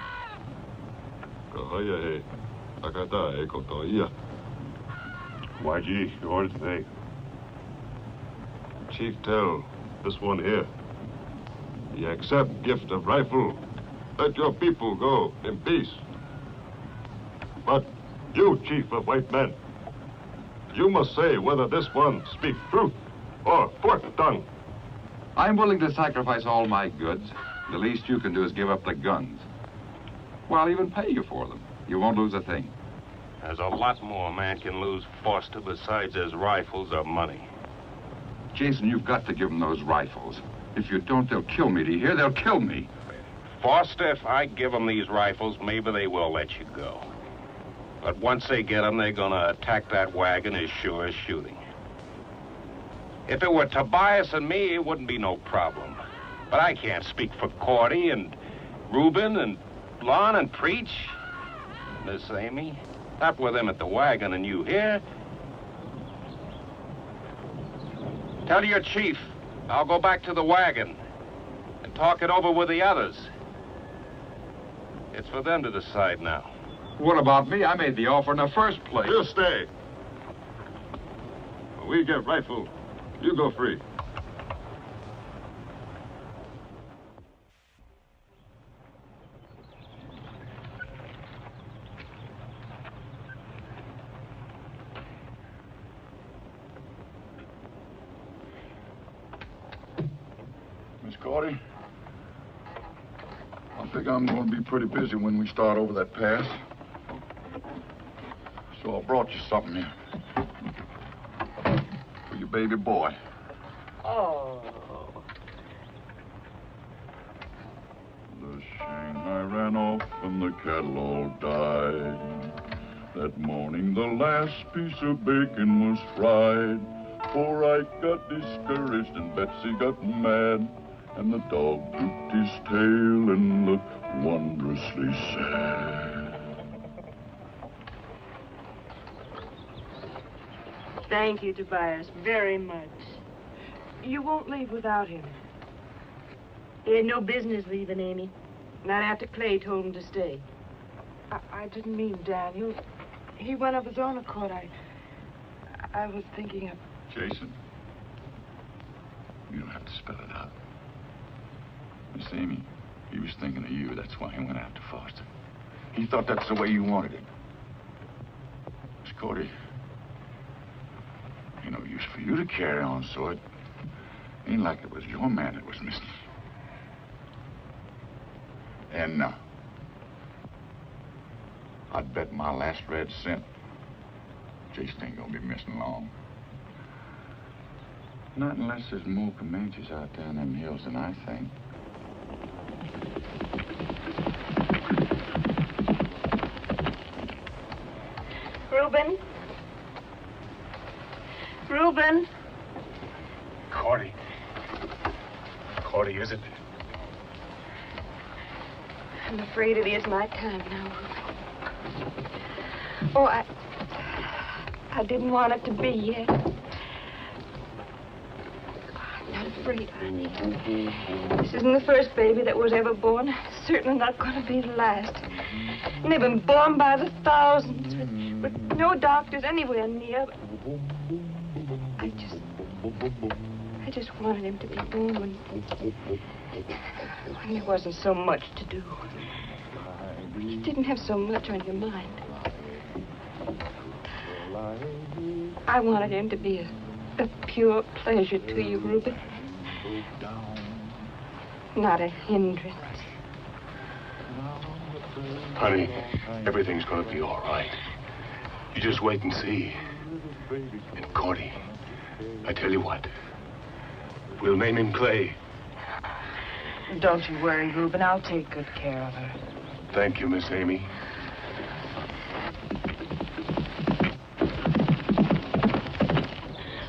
YG, yours today. Chief, tell this one here. You accept gift of rifle. Let your people go in peace. But you, chief of white men, you must say whether this one speak truth or fork tongue. I'm willing to sacrifice all my goods. The least you can do is give up the guns. Well, I'll even pay you for them. You won't lose a thing. There's a lot more a man can lose, Foster, besides his rifles or money. Jason, you've got to give them those rifles. If you don't, they'll kill me. Do you hear? They'll kill me. Foster, if I give them these rifles, maybe they will let you go. But once they get them, they're gonna attack that wagon as sure as shooting. If it were Tobias and me, it wouldn't be no problem. But I can't speak for Cordy and Reuben and Lon and Preach. Miss Amy, up with them at the wagon, and you here? Tell your chief I'll go back to the wagon and talk it over with the others. It's for them to decide now. What about me? I made the offer in the first place. You stay. we get rifle, you go free. Miss Cordy, I think I'm going to be pretty busy when we start over that pass. So I brought you something here. For your baby boy. Oh. The Shanghai ran off and the cattle all died. That morning the last piece of bacon was fried. Poor Ike got discouraged and Betsy got mad. And the dog drooped his tail and looked wondrously sad. Thank you, Tobias, very much. You won't leave without him. He had no business leaving, Amy. Not after Clay told him to stay. I didn't mean Daniel. He went of his own accord. I was thinking of... Jason, you don't have to spell it out. Miss Amy, he was thinking of you. That's why he went after Foster. He thought that's the way you wanted it. Miss Cordy, ain't no use for you to carry on, so it ain't like it was your man that was missing. And I'd bet my last red cent Jason ain't gonna be missing long. Not unless there's more Comanches out there in them hills than I think. Reuben? Reuben? Cordy. Cordy, is it? I'm afraid it is my time now, Reuben. Oh, I didn't want it to be yet. I'm not afraid, honey. This isn't the first baby that was ever born. It's certainly not going to be the last. And they've been born by the thousands with no doctors anywhere near. I just wanted him to be born when there wasn't so much to do. You didn't have so much on your mind. I wanted him to be a pure pleasure to you, Reuben. Not a hindrance. Honey, everything's gonna be all right. You just wait and see. And Cordy, I tell you what, we'll name him Clay. Don't you worry, Reuben. I'll take good care of her. Thank you, Miss Amy.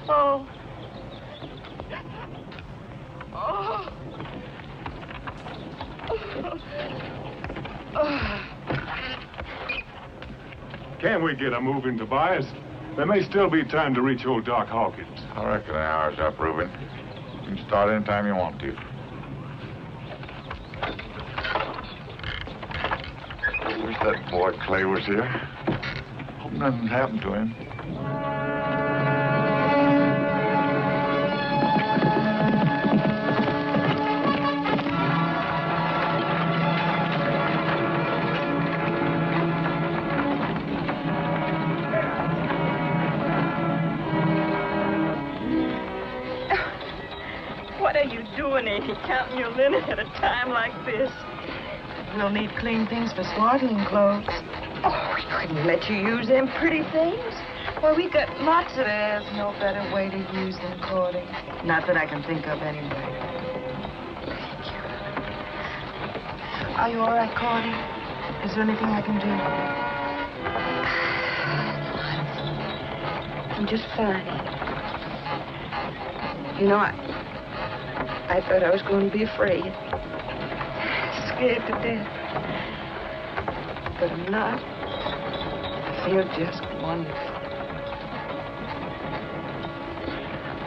Oh. Oh. Can we get a move in, Tobias? There may still be time to reach old Doc Hawkins. I reckon the hour's up, Reuben. You can start anytime you want to. Wish that boy Clay was here. Hope nothing happened to him. What are you doing, Amy, counting your linen at a time like this? We'll need clean things for swaddling clothes. Oh, we couldn't let you use them pretty things. Well, we got lots of... There's no better way to use them, Cordy. Not that I can think of anyway. Are you all right, Cordy? Is there anything I can do? I'm just fine. You know, I thought I was going to be afraid. Scared to death. But I'm not. I feel just wonderful.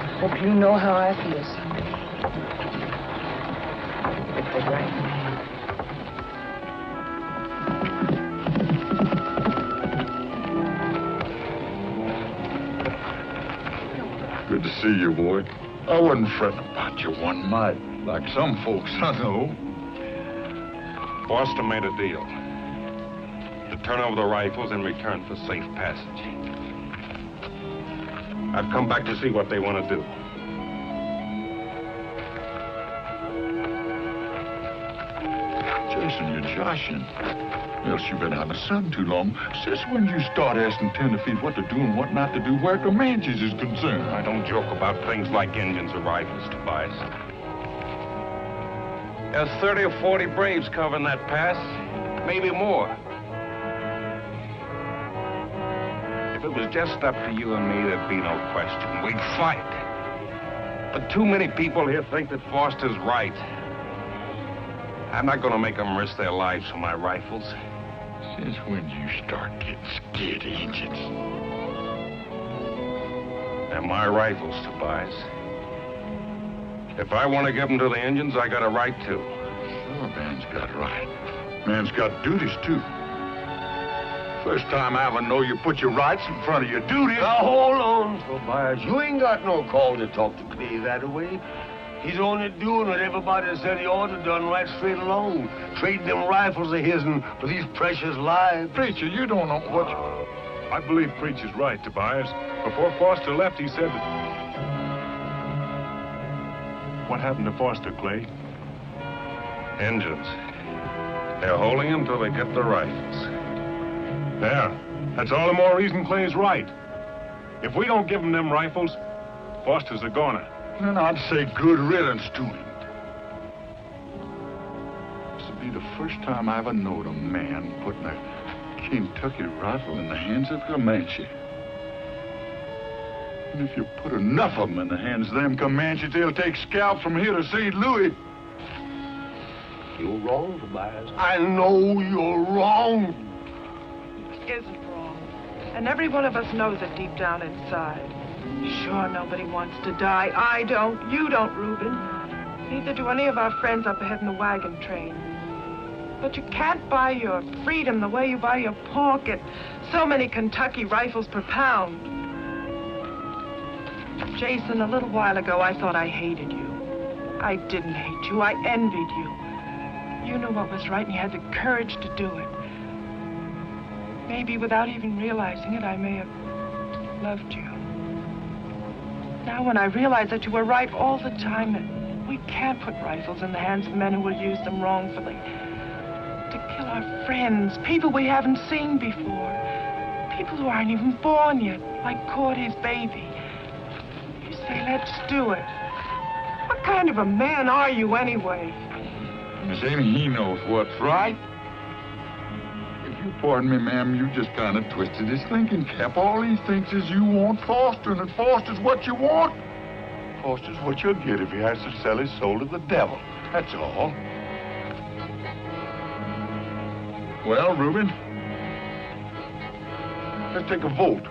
I hope you know how I feel someday. With the right man. Good to see you, boy. I wasn't fretting about you one mite, like some folks I know. Foster made a deal to turn over the rifles in return for safe passage. I've come back to see what they want to do. Jason, you're joshing. Else you've been out in the sun too long. Since when you start asking tenderfeet what to do and what not to do where Comanches is concerned? I don't joke about things like engines or rifles, Tobias. There's 30 or 40 braves covering that pass, maybe more. If it was just up to you and me, there'd be no question. We'd fight. But too many people here think that Foster's right. I'm not going to make them risk their lives for my rifles. Since when you start getting scared of engines? They're my rifles, Tobias. If I want to give them to the Indians, I got a right to. Sure, man's got a right. Man's got duties, too. First time I ever know you put your rights in front of your duties. Now, hold on, Tobias. You ain't got no call to talk to Clay that way. He's only doing what everybody said he ought to done right straight along. Trading them rifles of his'n for these precious lives. Preacher, you don't know what... I believe Preacher's right, Tobias. Before Foster left, he said that... What happened to Foster, Clay? Indians. They're holding him till they get the rifles. There. That's all the more reason Clay's right. If we don't give him them rifles, Foster's a goner. Then I'd say good riddance to him. This'll be the first time I ever knowed a man putting a Kentucky rifle in the hands of Comanche. And if you put enough of them in the hands of them Comanches, they'll take scalps from here to St. Louis. You're wrong, Tobias. I know you're wrong. Isn't wrong. And every one of us knows it deep down inside. Sure, nobody wants to die. I don't. You don't, Reuben. Neither do any of our friends up ahead in the wagon train. But you can't buy your freedom the way you buy your pork at so many Kentucky rifles per pound. Jason, a little while ago, I thought I hated you. I didn't hate you. I envied you. You knew what was right, and you had the courage to do it. Maybe without even realizing it, I may have loved you. Now, when I realize that you were right all the time, that we can't put rifles in the hands of men who will use them wrongfully. To kill our friends, people we haven't seen before, people who aren't even born yet, like Cordy's baby. You say, let's do it. What kind of a man are you, anyway? Miss Amy, he knows what's right. If you pardon me, ma'am, you just kind of twisted his thinking cap. All he thinks is you want Foster, and that Foster's what you want. Foster's what you'll get if he has to sell his soul to the devil. That's all. Well, Reuben, let's take a vote.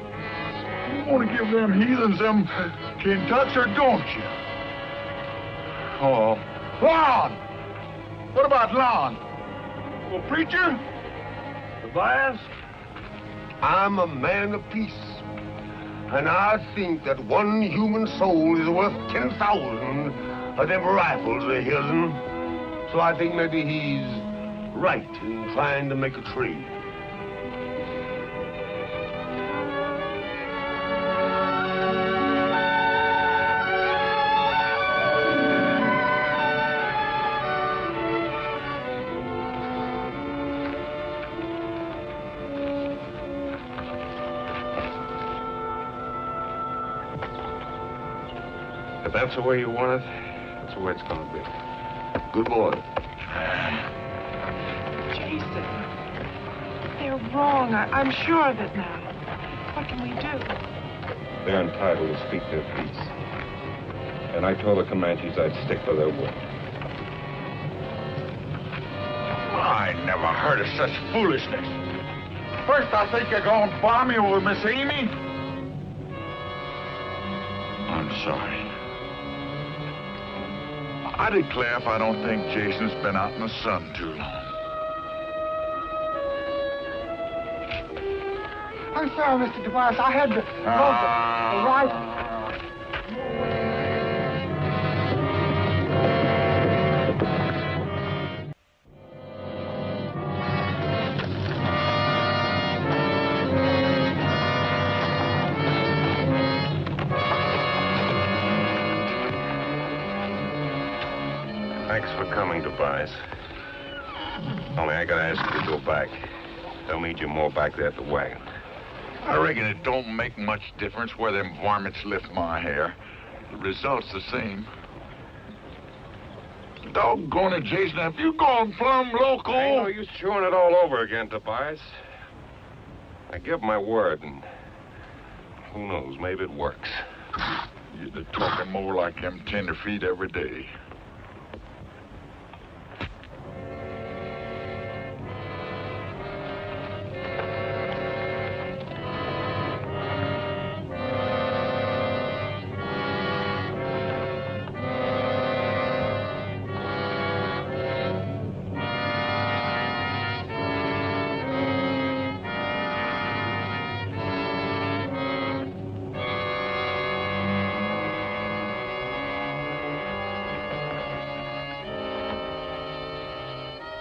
You want to give them heathens them Kentucks, or don't you? Oh, Lon! What about Lon? Well, preacher? Tobias, I'm a man of peace. And I think that one human soul is worth 10,000 of them rifles of his'n. So I think maybe he's right in trying to make a trade. If that's the way you want it, that's the way it's going to be. Good boy. Jason, they're wrong. I'm sure of it now. What can we do? They're entitled to speak their piece. And I told the Comanches I'd stick to their word. I never heard of such foolishness. First, I think you're going to bomb me with Miss Amy. I'm sorry. I declare if I don't think Jason's been out in the sun too long. I'm sorry, Mr. Tobias. I had to the rifle. Thanks for coming, Tobias. Only I gotta ask you to go back. They'll need you more back there at the wagon. I reckon it don't make much difference where them varmints lift my hair. The result's the same. Doggone it, Jason, have you gone plumb local? Ain't no use chewing it all over again, Tobias. I give my word, and who knows, maybe it works. You're talking more like them tenderfeet every day.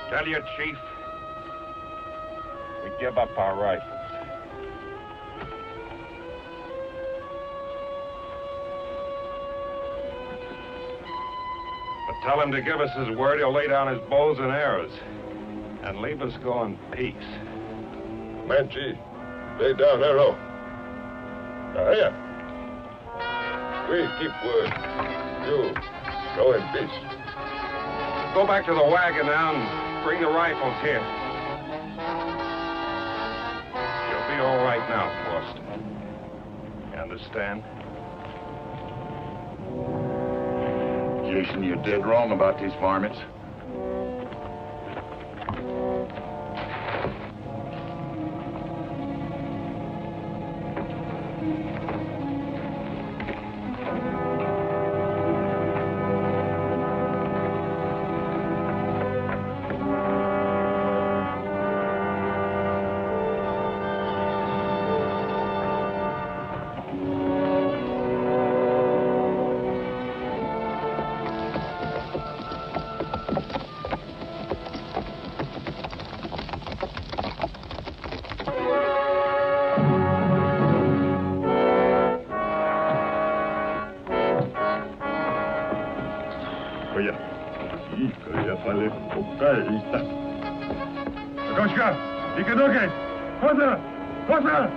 Tell you, Chief, we give up our rifles. But tell him to give us his word he'll lay down his bows and arrows and leave us go in peace. Man, Chief, lay down arrow. Now, here. We keep word. You go in peace. Go back to the wagon now and bring the rifles here. You'll be all right now, Foster. You understand? Jason, you're dead wrong about these varmints. Koszka, ikę nogę! Chodzę! Chodzę!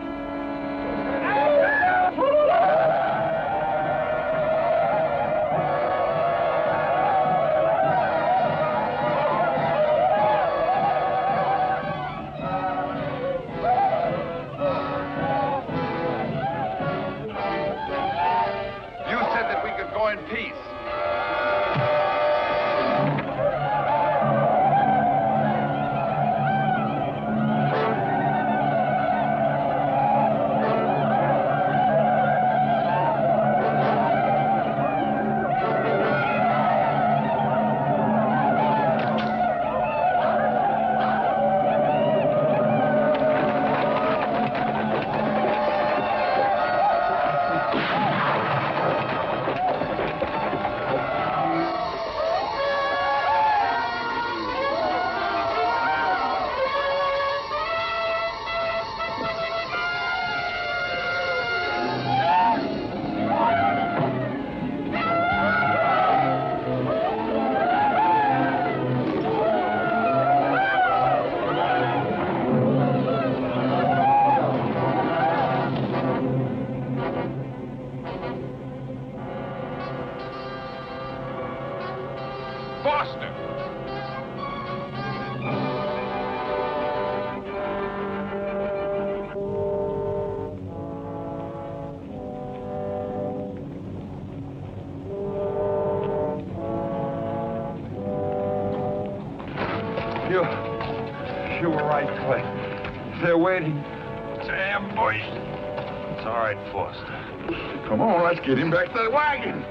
You said that we could go in peace. You were right, Clay. They're waiting. It's an ambush. It's all right, Foster. Come on, let's get him back to the wagon.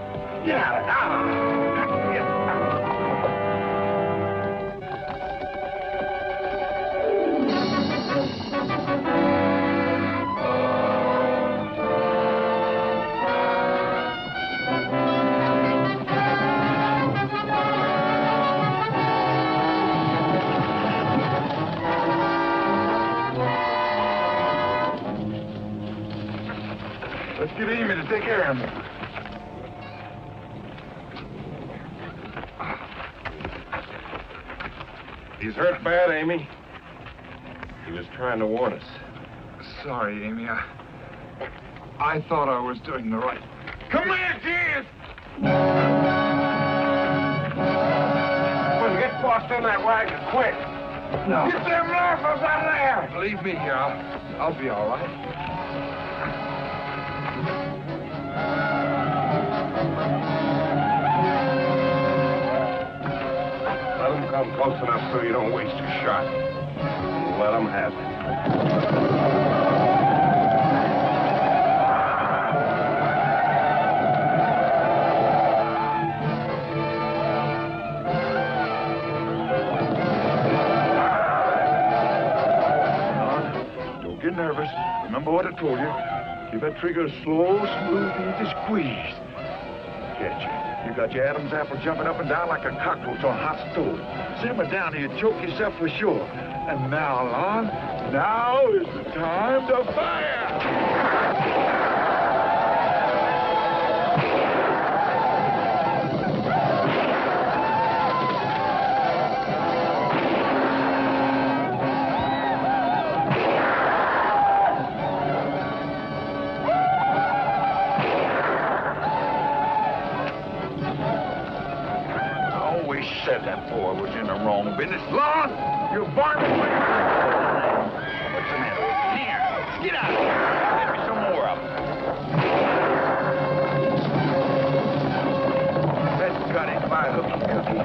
Let's get Amy to take care of him. He's hurt bad, Amy. He was trying to warn us. Sorry, Amy. I thought I was doing the right. Come here, kids! Well, get Foster in that wagon, quick. No. Get them rifles out of there! Leave me here. I'll be all right. Let him come close enough so you don't waste your shot. Let him have it. Don't get nervous. Remember what I told you. Keep that trigger slow, smooth, easy squeeze. Catch it. You got your Adam's apple jumping up and down like a cockroach on hot stove. Simmer down or you choke yourself for sure. And now, Lon, now is the time to fire! Said that boy was in the wrong business. Lon, you're varmint. What's the matter with you? Here, get out of here. Get me some more of them. That's got him by the hooky.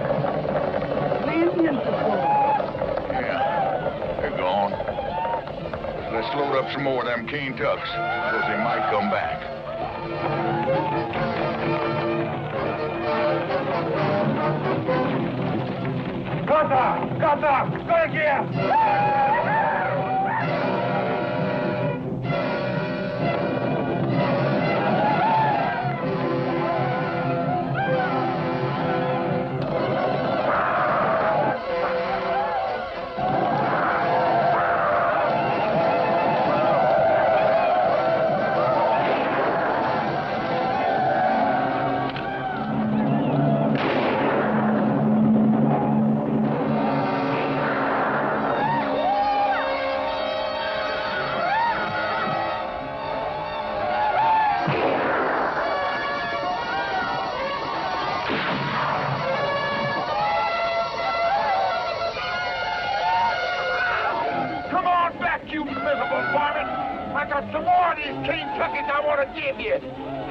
The Indians are full. Yeah, they're gone. Let's load up some more of them cane tucks, because they might come back. Got go again!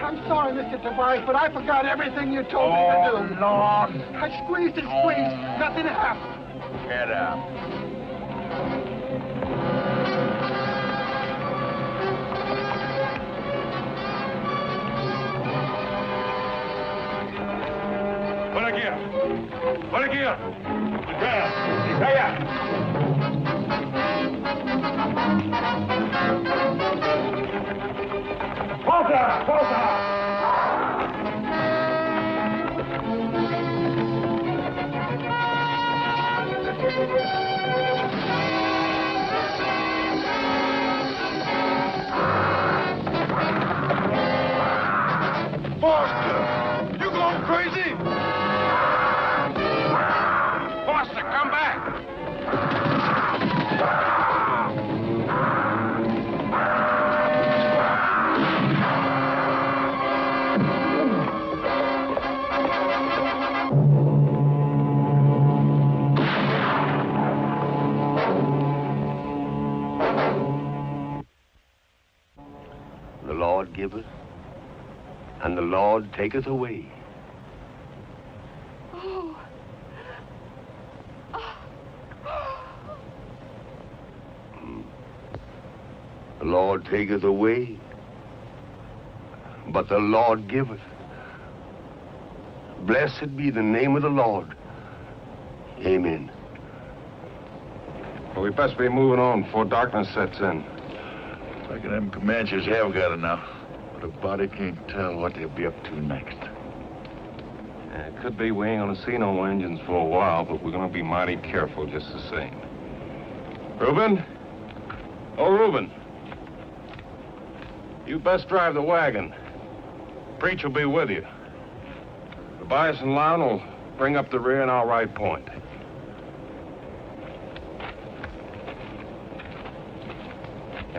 I'm sorry, Mr. Tobias, but I forgot everything you told me to do. Lord. I squeezed and squeezed. Nothing happened. Get out. Por aquí. Volta! Volta! Foster! You going crazy? Foster, come back! The Lord giveth, and the Lord taketh away. Oh. The Lord taketh away, but the Lord giveth. Blessed be the name of the Lord. Amen. Well, we best be moving on before darkness sets in. I reckon them Comanches have got enough, but a body can't tell what they'll be up to next. Yeah, it could be we ain't gonna see no engines for a while, but we're gonna be mighty careful just the same. Reuben? Oh, Reuben. You best drive the wagon. Preach will be with you. Tobias and Lon will bring up the rear and I'll ride point.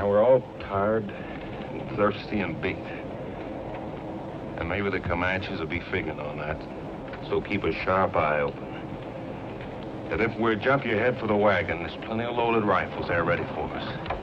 Now, we're all tired and thirsty and beat. And maybe the Comanches will be figuring on that. So keep a sharp eye open. That if we jump you head for the wagon, there's plenty of loaded rifles there ready for us.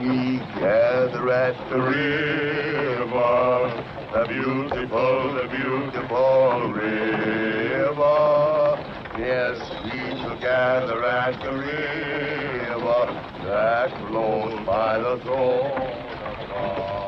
We gather at the river, the beautiful river. Yes, we shall gather at the river that flows by the throne of God.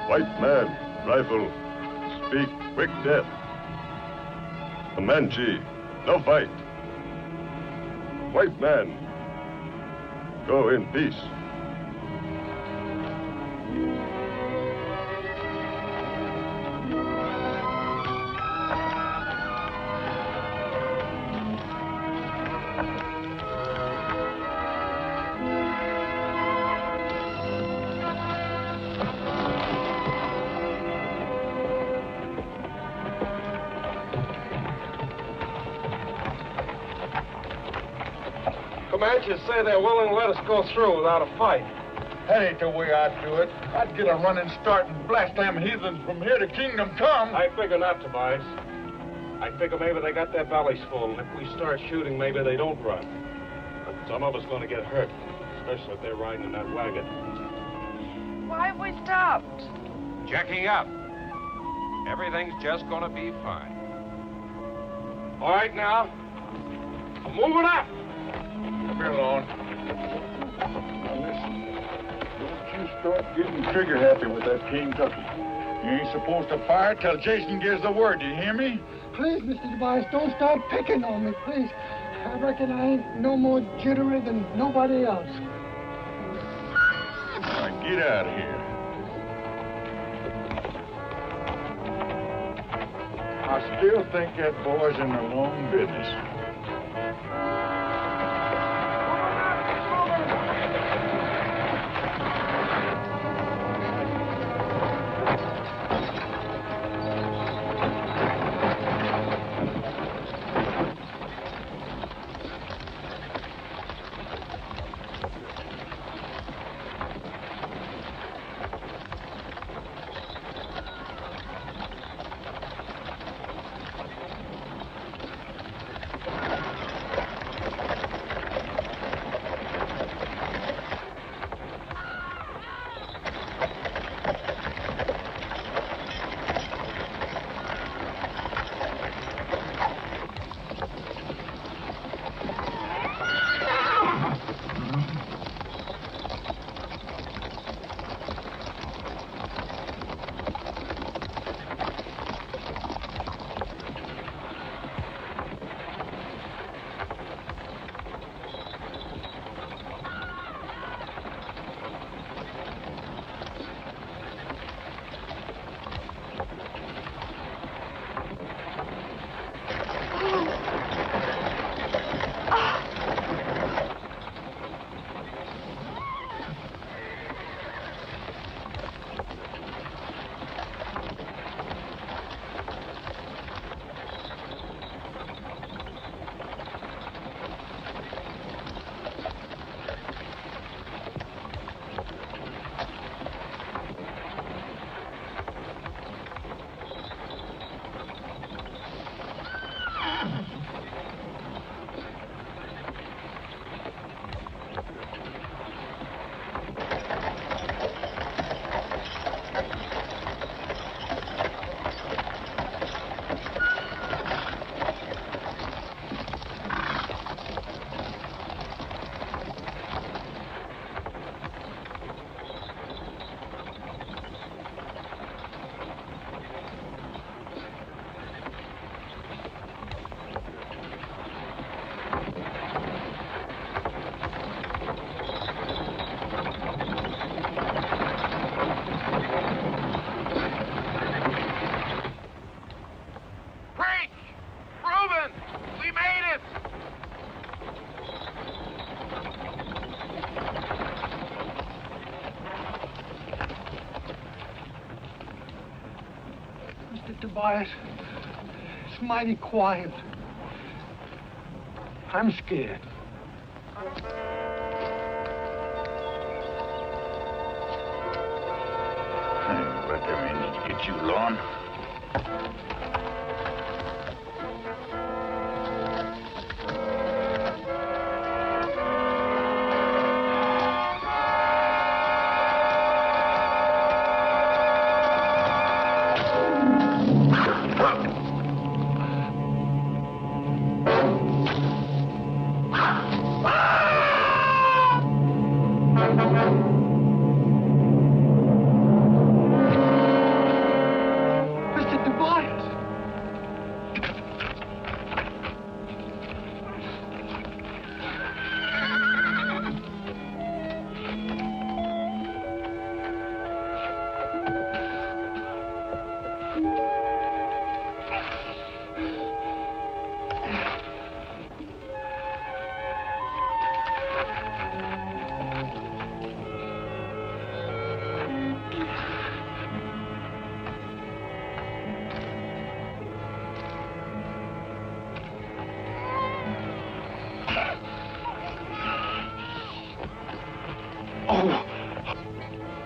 White man, rifle, speak, quick death. Comanche, no fight. White man, go in peace. Comanches say they're willing to let us go through without a fight. That ain't the way I'd do it. I'd get a running start and blast them heathens from here to kingdom come. I figure not, Tobias. I figure maybe they got their bellies full, and if we start shooting, maybe they don't run. But some of us going to get hurt, especially if they're riding in that wagon. Why have we stopped? Checking up. Everything's just going to be fine. All right, now. Moving up. Come here, Lon. Now listen, don't you start getting trigger happy with that Kentucky. You ain't supposed to fire till Jason gives the word. Do you hear me? Please, Mr. Tobias, don't start picking on me, please. I reckon I ain't no more jittery than nobody else. Now get out of here. I still think that boy's in the wrong business. Tobias. It's mighty quiet. I'm scared. But I need to get you, Lon.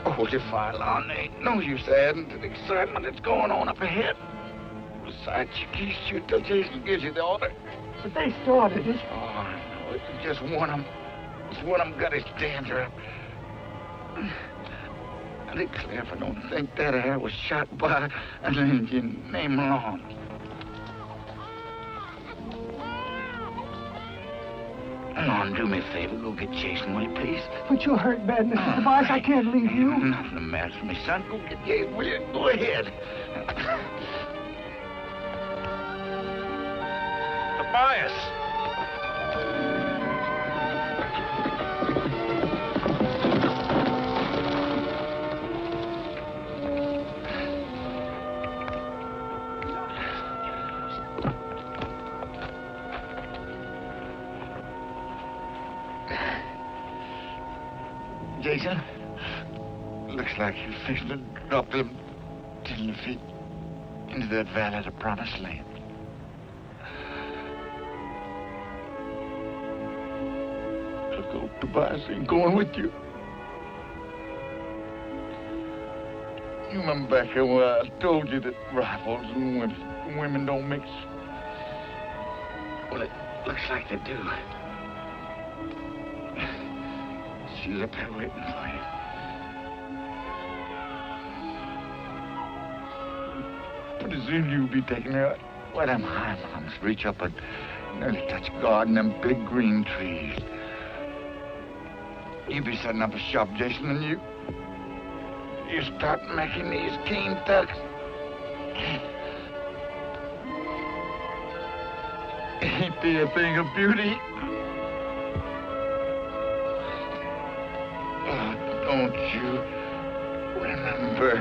Oh, you're fine, Lon. There ain't no use adding to the excitement that's going on up ahead. Besides, you can't shoot till Jason gives you the order. But they started it. Oh, no, it's just one of them. Just one of them got his dander up. I declare if I don't think that hair was shot by an Indian named Lon. Lon, do me a favor. Go get Jason, will you, please? But you're hurt bad, Mr. Tobias. I can't leave you. Nothing the matter with me, son. Go get Jason, will you? Go ahead. Tobias! Jason, looks like you're fixing to drop them 10 feet into that valley of the promised land. Look, old Tobias ain't going with you. You remember back here where I told you that rifles and women don't mix? Well, it looks like they do. She's up there waiting for you. Pretty soon you'll be taking her out where them high mountains reach up and nearly touch God and them big green trees. You be setting up a shop, Jason, and you start making these keen tucks. Ain't they a thing of beauty? Don't you remember